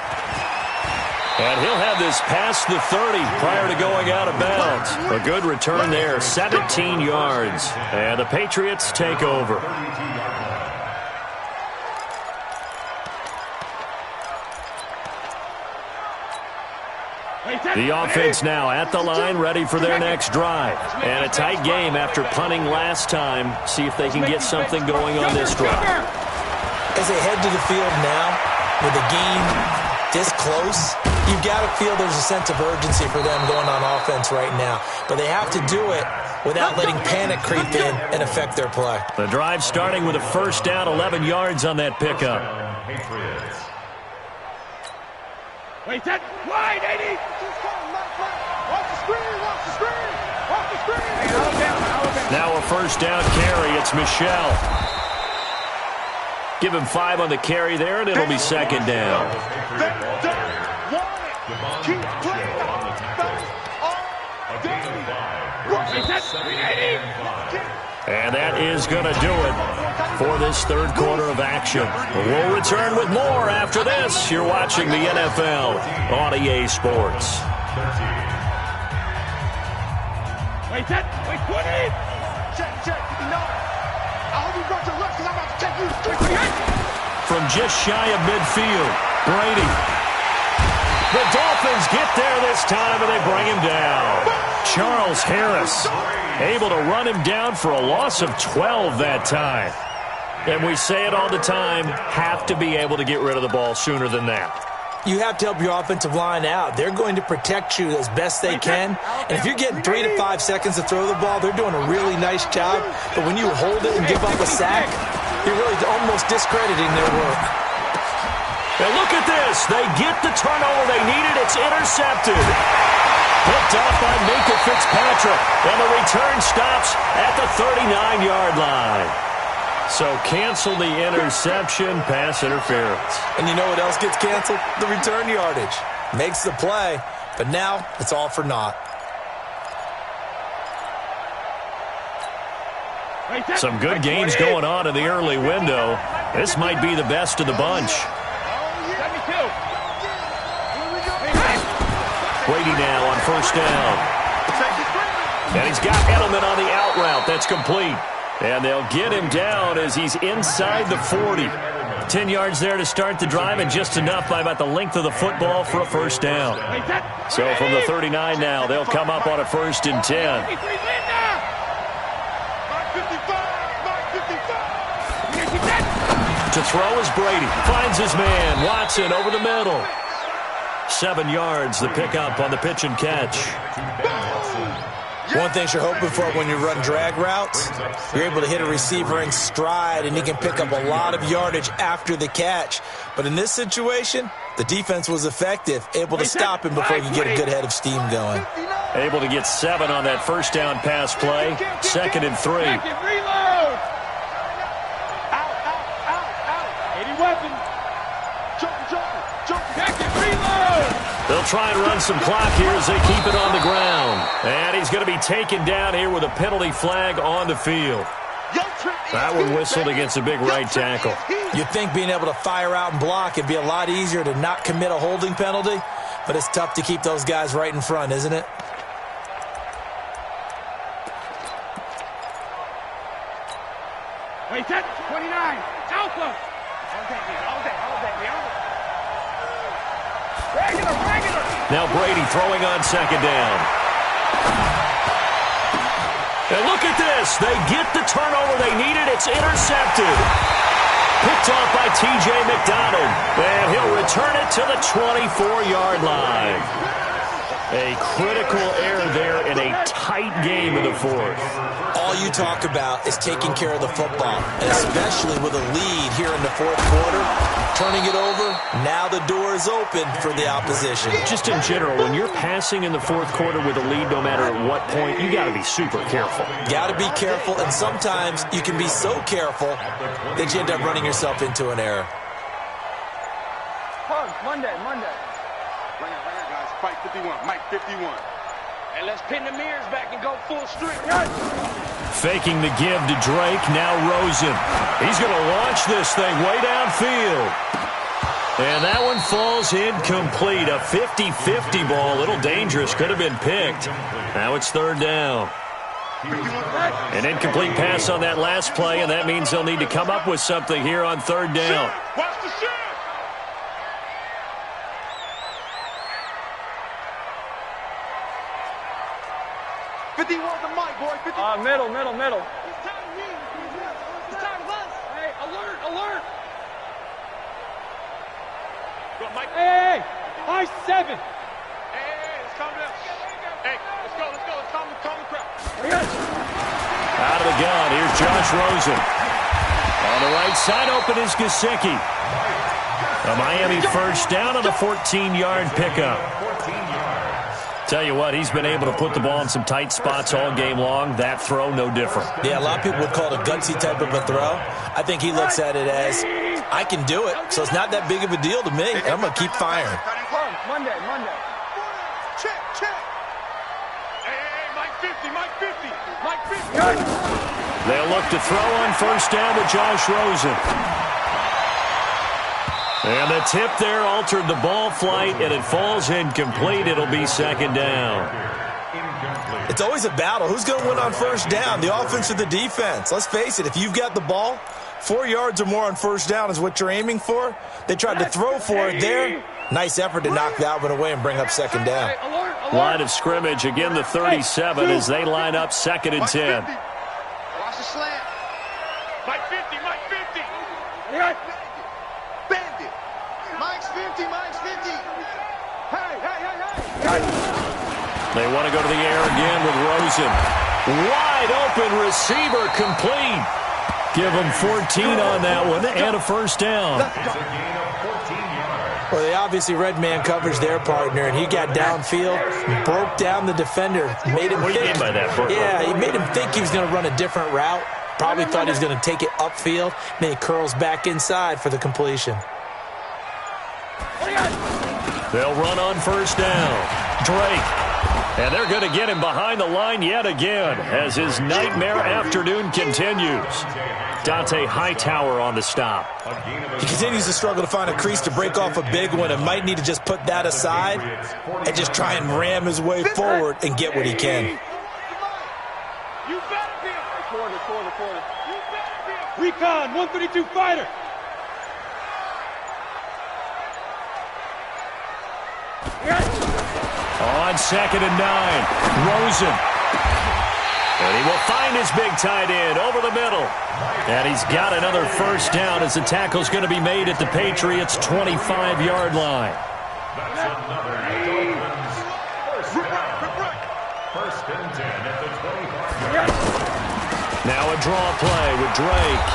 And he'll have this past the 30 prior to going out of bounds. A good return there, 17 yards. And the Patriots take over. The offense now at the line, ready for their next drive. And a tight game after punting last time. See if they can get something going on this drive. As they head to the field now, with the game this close, you've got to feel there's a sense of urgency for them going on offense right now. But they have to do it without letting panic creep in and affect their play. The drive starting with a first down, 11 yards on that pickup. Wait, that wide, 80. Watch the screen, watch the screen, watch the screen. Alabama. Now a first down carry, it's Michel. Give him 5 on the carry there, and it'll be second down. Keep playing. And that is going to do it for this third quarter of action. We'll return with more after this. You're watching the NFL on EA Sports. Wait, 20. Check. I hope you brought your left because I'm about to take you. From just shy of midfield, Brady. The Dolphins get there this time, and they bring him down. Charles Harris able to run him down for a loss of 12 that time. And we say it all the time, have to be able to get rid of the ball sooner than that. You have to help your offensive line out. They're going to protect you as best they can. And if you're getting 3 to 5 seconds to throw the ball, they're doing a really nice job. But when you hold it and give up a sack, you're really almost discrediting their work. And look at this. They get the turnover they needed. It's intercepted. Picked off by Minka Fitzpatrick. And the return stops at the 39-yard line. So cancel the interception, pass interference. And you know what else gets canceled? The return yardage. Makes the play, but now it's all for naught. Some good games going on in the early window. This might be the best of the bunch. Brady now on first down. And he's got Edelman on the out route. That's complete. And they'll get him down as he's inside the 40. 10 yards there to start the drive, and just enough by about the length of the football for a first down. So from the 39 now, they'll come up on a 1st and 10. To throw is Brady. Finds his man. Watson over the middle. 7 yards, the pickup on the pitch and catch. One thing you're hoping for when you run drag routes, you're able to hit a receiver in stride, and he can pick up a lot of yardage after the catch. But in this situation, the defense was effective, able to stop him before he could get a good head of steam going. Able to get 7 on that first down pass play. 2nd and 3. Reload. Out. 80 weapon. Jump. Reload. They'll try and run some clock here as they keep it on the ground. And he's going to be taken down here with a penalty flag on the field. That one whistled against a big right tackle. You'd think being able to fire out and block it'd be a lot easier to not commit a holding penalty, but it's tough to keep those guys right in front, isn't it? Wait, 29. Alpha. All day. Regular. Now Brady throwing on 2nd down. And look at this. They get the turnover they needed. It's intercepted. Picked off by T.J. McDonald. And he'll return it to the 24-yard line. A critical error there in a tight game in the fourth. All you talk about is taking care of the football, and especially with a lead here in the fourth quarter. Turning it over, now the door is open for the opposition. Just in general, when you're passing in the fourth quarter with a lead, no matter at what point, you got to be super careful. Got to be careful, and sometimes you can be so careful that you end up running yourself into an error. Monday. Bring it, guys. Fight 51. Mike 51. And let's pin the mirrors back and go full strength. Faking the give to Drake, now Rosen. He's going to launch this thing way downfield. And that one falls incomplete. A 50-50 ball, a little dangerous, could have been picked. Now it's third down. An incomplete pass on that last play, and that means they'll need to come up with something here on third down. Watch the shift. Middle. It's time to win. It's time to us. Hey, alert. Go, Mike. Hey, high 7. Hey, let's calm down. Hey, let's go. Let's calm the crowd. Out of the gun, here's Josh Rosen. On the right side, open is Gesicki. A Miami first down on a 14-yard pickup. Tell you what, he's been able to put the ball in some tight spots all game long. That throw, no different. Yeah, a lot of people would call it a gutsy type of a throw. I think he looks at it as, I can do it, so it's not that big of a deal to me, and I'm going to keep firing. Monday. Check. Hey, Mike 50. They'll look to throw on first down to Josh Rosen. And the tip there altered the ball flight, and it falls incomplete. It'll be second down. It's always a battle. Who's going to win on first down, the offense or the defense? Let's face it, if you've got the ball, 4 yards or more on first down is what you're aiming for. They tried to throw for it there. Nice effort to knock that one away and bring up second down. Line of scrimmage, again the 37 as they line up second and 10. Watch the slant. Mike 50. Bandit. Mike's 50. Hey. They want to go to the air again with Rosen. Wide open receiver, complete. Give them 14 on that one and a first down. Well, they obviously read man coverage their partner, and he got downfield, broke down the defender, made him What do you mean by that, Brooke? Yeah, he made him think he was going to run a different route. Probably thought he was going to take it upfield, then he curls back inside for the completion. They'll run on first down. Drake. And they're going to get him behind the line yet again as his nightmare afternoon continues. Dante Hightower on the stop. He continues to struggle to find a crease to break off a big one and might need to just put that aside and just try and ram his way forward and get what he can. You better be a quarter. You better be a Recon, 132 fighter. On second and 9, Rosen. And he will find his big tight end over the middle. And he's got another first down as the tackle's going to be made at the Patriots' 25-yard line. That's another first and 10 at the 25-yard line. Now a draw play with Drake.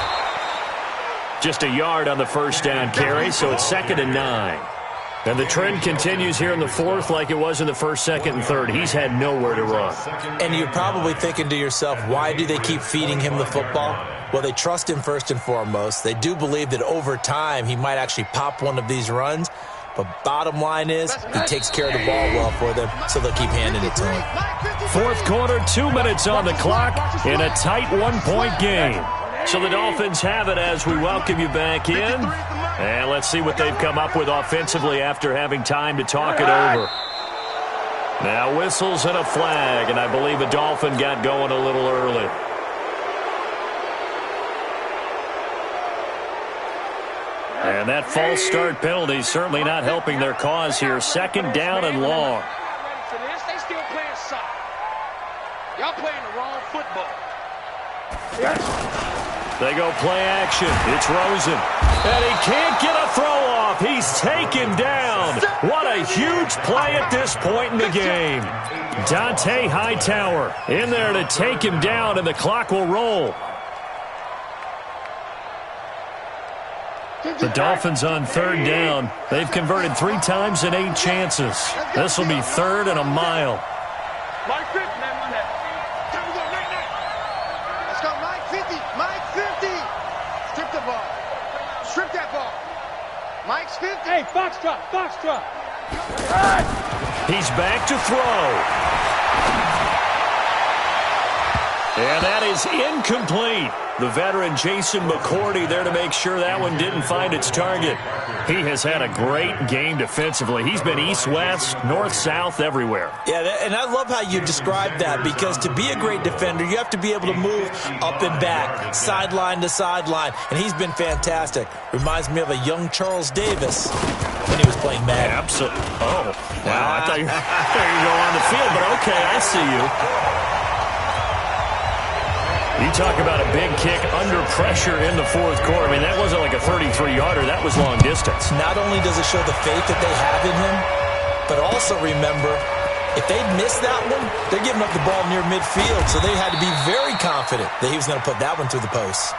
Just a yard on the first down carry, so it's second and 9. And the trend continues here in the fourth like it was in the first, second, and third. He's had nowhere to run. And you're probably thinking to yourself, why do they keep feeding him the football? Well, they trust him first and foremost. They do believe that over time he might actually pop one of these runs. But bottom line is he takes care of the ball well for them, so they'll keep handing it to him. Fourth quarter, 2 minutes on the clock in a tight one-point game. So the Dolphins have it as we welcome you back in. And let's see what they've come up with offensively after having time to talk it over. Now whistles and a flag, and I believe a Dolphin got going a little early. And that false start penalty certainly not helping their cause here. Second down and long. They still playing soccer. Y'all playing the wrong football. They go play action. It's Rosen. And he can't get a throw off. He's taken down. What a huge play at this point in the game. Dante Hightower in there to take him down, and the clock will roll. The Dolphins on third down. They've converted 3 times in 8 chances. This will be third and a mile. Mike 50, man, on that. Time to go, Mike. Let's go, Mike 50. Mike 50. Strip the ball. Strip that ball. Mike's 50. Hey, foxtrot. He's back to throw. And that is incomplete. The veteran Jason McCourty there to make sure that one didn't find its target. He has had a great game defensively. He's been east-west, north-south, everywhere. Yeah, and I love how you described that, because to be a great defender, you have to be able to move up and back, sideline to sideline, and he's been fantastic. Reminds me of a young Charles Davis when he was playing Madden. Absolutely. Oh, wow. I thought you were going on the field, but okay, I see you. You talk about a big kick under pressure in the fourth quarter. I mean, that wasn't like a 33-yarder. That was long distance. Not only does it show the faith that they have in him, but also remember, if they miss that one, they're giving up the ball near midfield, so they had to be very confident that he was going to put that one through the post.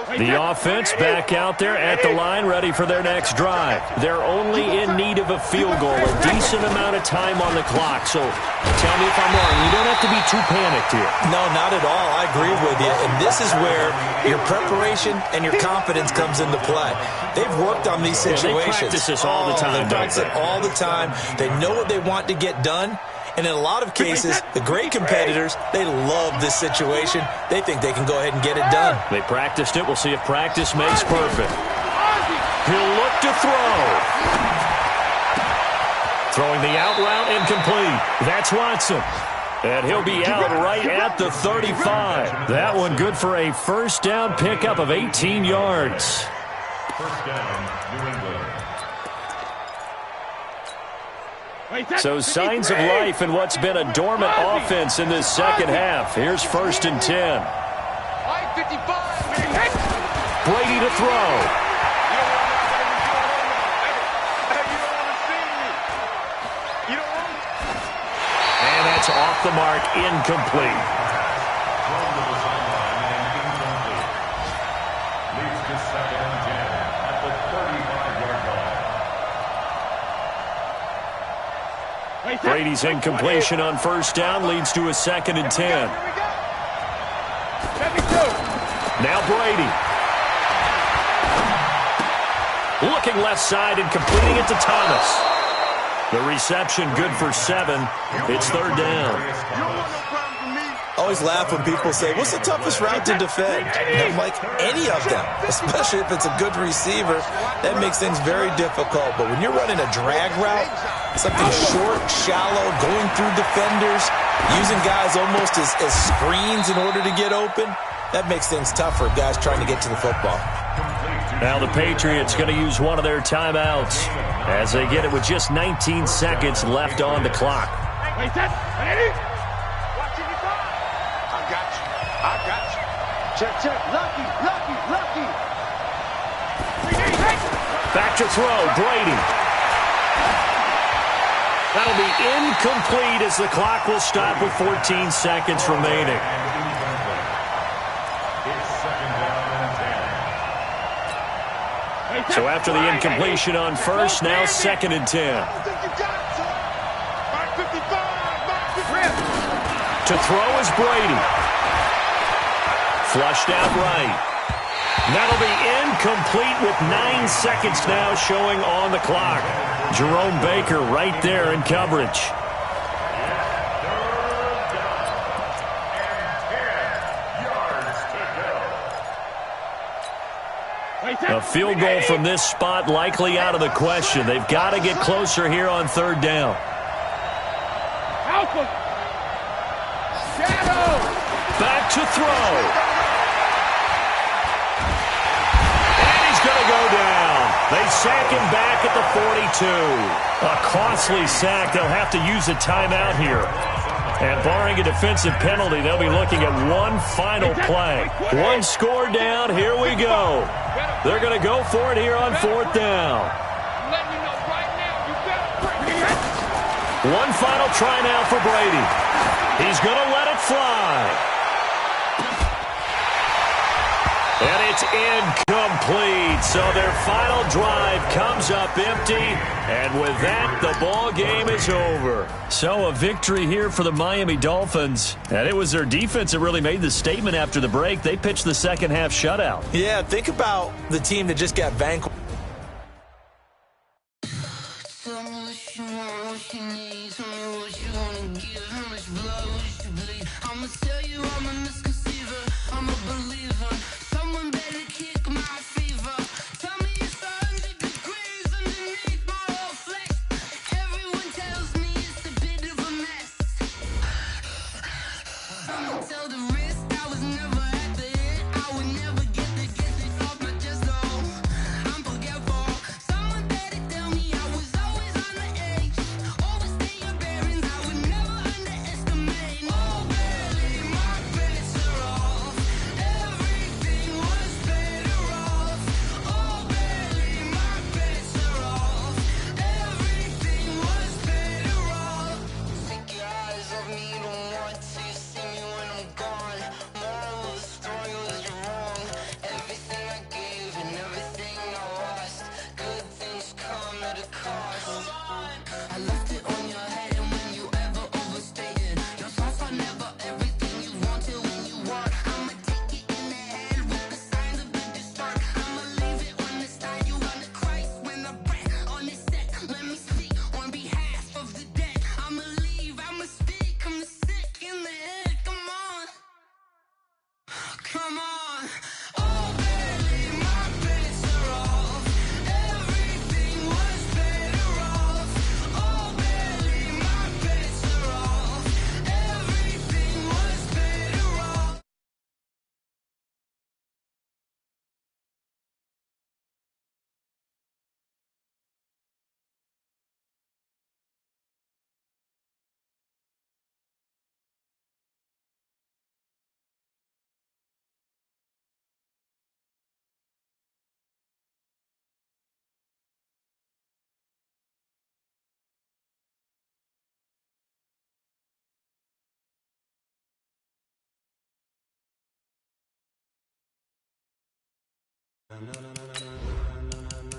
The offense back out there at the line, ready for their next drive. They're only in need of a field goal, a decent amount of time on the clock. So tell me if I'm wrong. You don't have to be too panicked here. No, not at all. I agree with you. And this is where your preparation and your confidence comes into play. They've worked on these situations. They practice this all the time. They practice it all the time. They know what they want to get done. And in a lot of cases, the great competitors, they love this situation. They think they can go ahead and get it done. They practiced it. We'll see if practice makes perfect. He'll look to throw. Throwing the out route incomplete. That's Watson. And he'll be out right at the 35. That one good for a first down pickup of 18 yards. First down, New England. So signs of life in what's been a dormant offense in this second half. Here's 1st and 10. Brady to throw. And that's off the mark, incomplete. Leads to 2nd and 10 at the 35-yard line. Brady's incompletion on first down leads to a 2nd and 10. Now Brady. Looking left side and completing it to Thomas. The reception good for 7. It's 3rd down. I always laugh when people say, what's the toughest route to defend? And I'm like, any of them, especially if it's a good receiver. That makes things very difficult. But when you're running a drag route, something short, shallow, going through defenders, using guys almost as screens in order to get open, that makes things tough for guys trying to get to the football. Now the Patriots going to use one of their timeouts as they get it with just 19 seconds left on the clock. I got you. Check. Lucky. Back to throw, Brady. That'll be incomplete as the clock will stop with 14 seconds remaining. So after the incompletion on first, now 2nd and 10. To throw is Brady. Flushed out right. That'll be incomplete with 9 seconds now showing on the clock. Jerome Baker right there in coverage. A field goal from this spot likely out of the question. They've got to get closer here on 3rd down. Alpha. Shadow. back to throw. And he's going to go down. They sack him back at the 42. A costly sack. They'll have to use a timeout here. And barring a defensive penalty, they'll be looking at one final play. One score down. Here we go. They're going to go for it here on 4th down. One final try now for Brady. He's going to let it fly. And it's incomplete. So their final drive comes up empty. And with that, the ball game is over. So a victory here for the Miami Dolphins. And it was their defense that really made the statement after the break. They pitched the second half shutout. Yeah, think about the team that just got vanquished.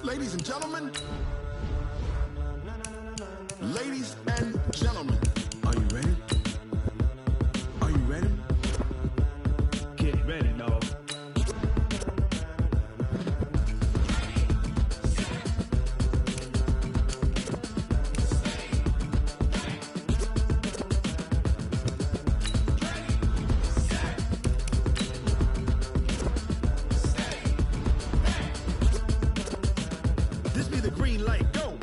Ladies and gentlemen, ladies and gentlemen, are you ready? Are you ready? Get ready, dog. This be the green light. Go!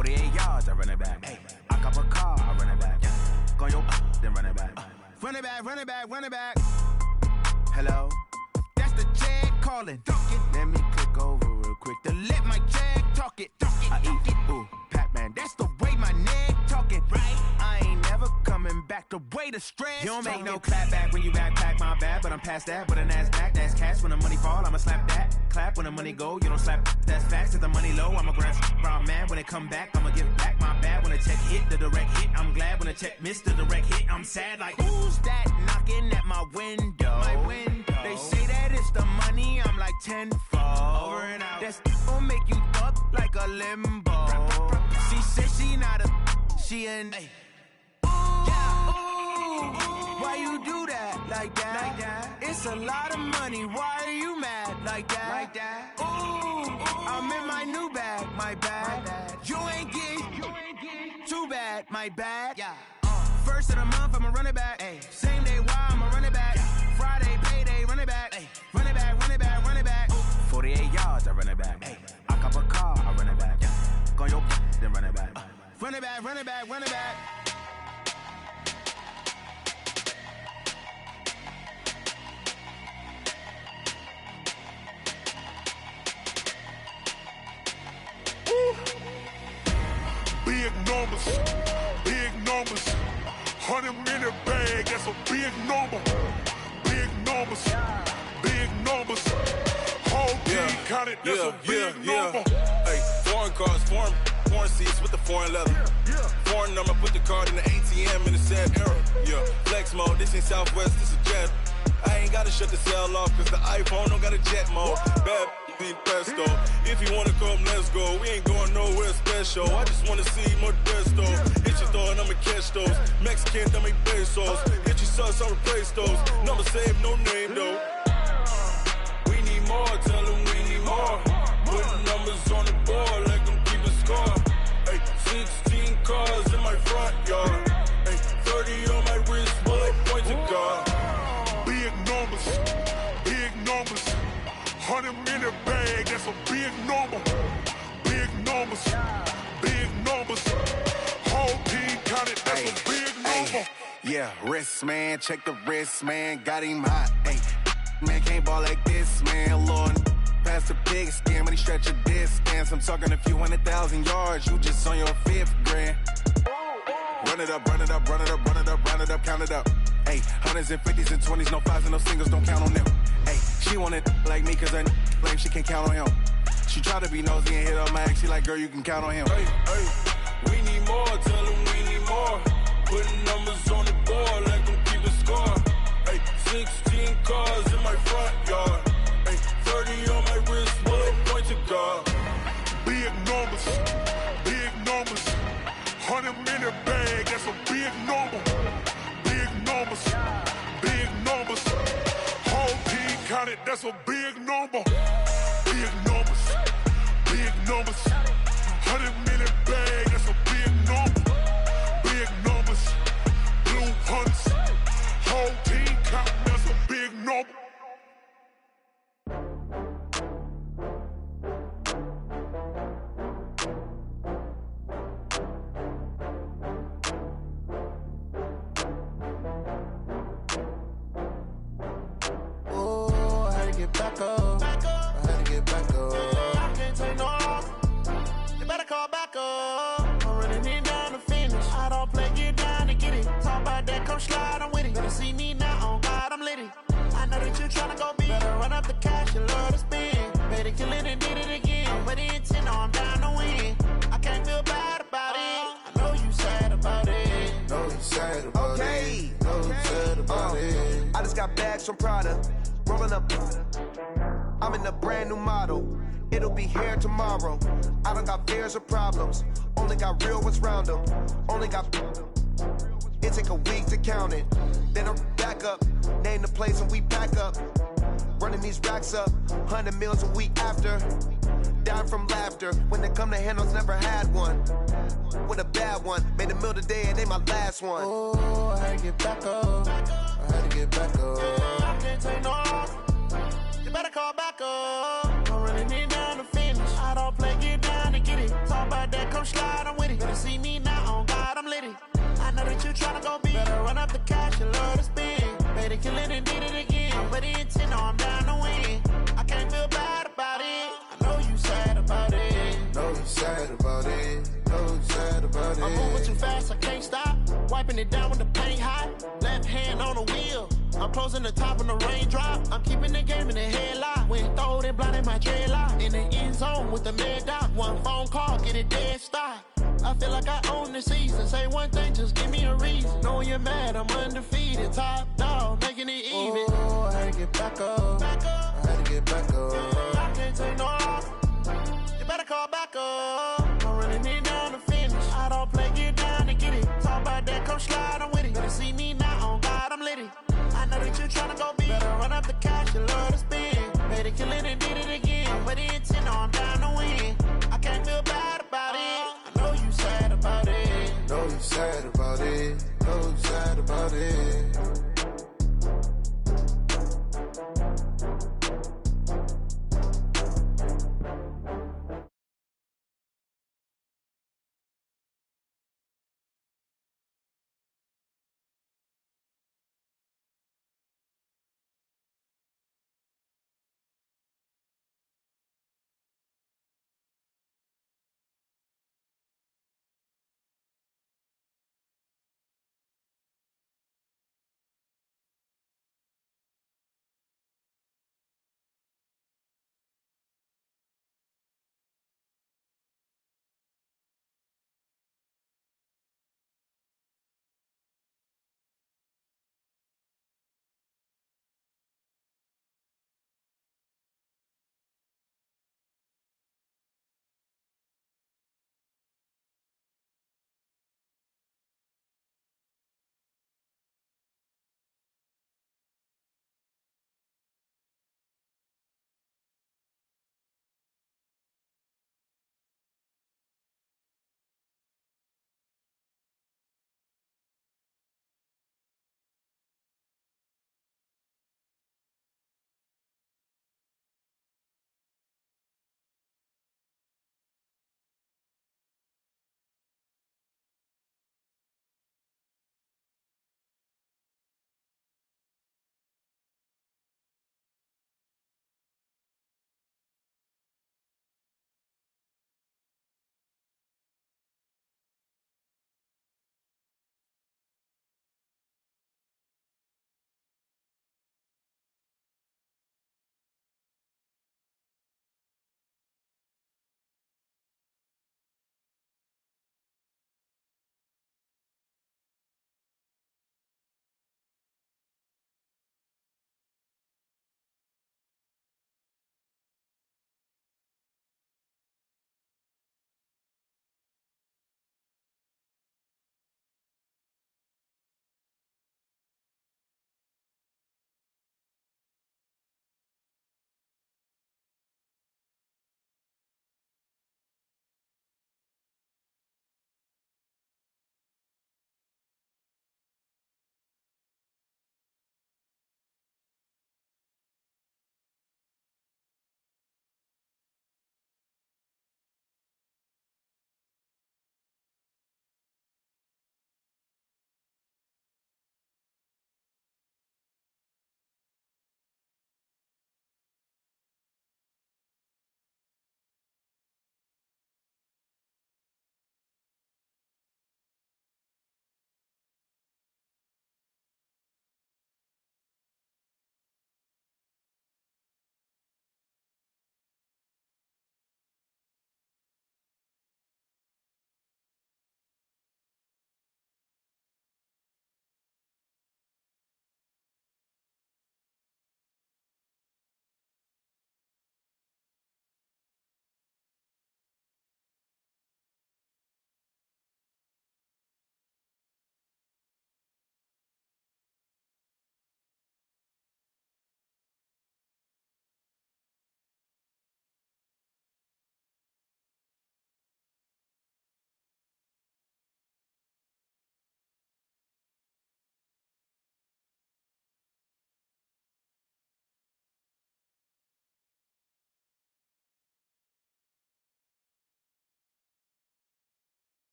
48 yards, I run it back. Hey, I cop a car, I run it back. Go your then run it back. Run it back, run it back, run it back. Hello? That's the check calling. Let me click over real quick to let my check talk it. I eat, ooh, Pac-Man, that's the way my neck talking. Right? I ain't never coming back the way the stress. You don't make no clap back when you backpack, my bad, but I'm past that. With a NASDAQ, that's cash. When the money fall, I'ma slap that. Clap when the money go, you don't slap. That's facts. If the money low, I'ma grab brown man. When it come back, I'ma give back my bad. When the check hit, the direct hit, I'm glad. When the check missed the direct hit, I'm sad. Like, who's that knocking at my window? My window. They say that it's the money, I'm like tenfold. Over and out. That's gon' make you up like a limbo. She said she not a, she an. Hey. Why you do that like that? Like that? It's a lot of money. Why are you mad like that? Like that? Ooh, I'm in my new bag, my bad. You ain't get too bad, my bad. Yeah. First of the month, I'ma run it back. Ay. Same day, why I'ma run it back. Yeah. Friday, payday, run it back. Ay. Run it back, run it back, run it back. 48 yards, I run it back. Ay. I cop a car, I run it back. Yeah. Go your then run it back. Run it back, run it back, run it back. Big numbers, big numbers. 100 in the bag, that's a big number. Big numbers, big numbers. Whole team counted, that's a big number. Hey, foreign cars, foreign seats with the foreign leather. Foreign number, put the card in the ATM in the sad era. Yeah, flex mode, this ain't Southwest, this is jet. I ain't gotta shut the cell off, cause the iPhone don't got a jet mode. Bad need pesto. If you wanna come, let's go. We ain't going nowhere special. I just wanna see more Modesto. Hit your door and I'ma catch those. Mexican, dame pesos. Hit your sauce, I'll replace those. Number saved, no name though. We need more, tell them we need more. Putting numbers on the board like I'm keeping score. Hey, 16 cars in my front yard. Hey, 30 on my wrist, bullet point to God. Big numbers, big numbers. 100 in the bag, that's a big number. Big numbers, big numbers. Whole team counted, that's a big number. Yeah, wrist man, check the wrist man, got him hot. Ay, man can't ball like this, man. Lord, past the big scam, but he stretch a distance. I'm talking a few 100,000 yards, you just on your 5th grand. Run it up, run it up, run it up, run it up, run it up, count it up. Hey, hundreds and 50s and 20s, no 5s and no singles, don't count on them. Hey, she want it like me, cause her like she can't count on him. She try to be nosy and hit up my ex, she like, girl, you can count on him. Hey, hey, we need more, tell them we need more. Putting numbers on the board like I'm keeping score. Hey, 16 cars in my front yard. Hey, 30 on my wrist, bullet point to God. Big numbers, big numbers. 100 in the bag, that's a big number. Big numbers, big numbers. Whole team counted, that's a big number. Big numbers, big numbers. 100 in the bag, that's a big number. Big numbers, blue hunts. Whole team counting, that's a big number. Back up. I had to get back up. I can't take no loss. You better call back up. I'm running it down to finish. I don't play, get down to get it. Talk about that, come slide, I'm with it. Better see me now, on God, I'm litty. I know that you tryna go big. Better run up the cash, you love to spend. Better kill it and did it again. I'm with the intent, no, I'm down to win. I can't feel bad about it. I know you sad about it. Know you sad about it. Know you sad about it. I just got bags from Prada. Rolling up, I'm in a brand new model. It'll be here tomorrow. I don't got fears or problems. Only got real ones round them. Only got. It take a week to count it. Then I'm back up. Name the place and we pack up. Running these racks up. 100 meals a week after. Down from laughter. When they come to handles, never had one. With a bad one. Made a meal today and they my last one. Oh, I had to get back up. I had to get back up. I can't take no loss. You better call back up. I'm running it down to finish. I don't play, get down to get it. Talk about that. come slide, I'm with it. Better see me now, on God, I'm litty. I know that you tryna go big. Better run up the cash and love to spend. Made it, kill it, and did it again. I'm with the intent, I'm down to win. I can't feel bad about it. I know you sad about it. Know you sad about it. Know you sad about it. I'm moving too fast, I can't stop. Wiping it down when the paint hot. Left hand on the wheel. I'm closing the top when the raindrop. I'm keeping the game in the headlock. When throwed and blinded my dreadlock. In the end zone with the mad dot. One phone call, get it dead stop. I feel like I own the season. Say one thing, just give me a reason. Knowing you're mad, I'm undefeated. Top dog, making it even. Oh, I had to get back up. Back up. I had to get back up. I can't take no loss. You better call back up. I'm running it down to finish. I don't play, get down to get it. Talk about that, come slide, I'm with it. Better see me now, on God, I'm litty. I know that you tryna go big. Better run up the cash, you love to spend. Made it, kill it, and did it again. I'm with the intent, I'm down to win. I can't feel bad about it. I know you sad about it. Know you sad about it. Know you sad about it.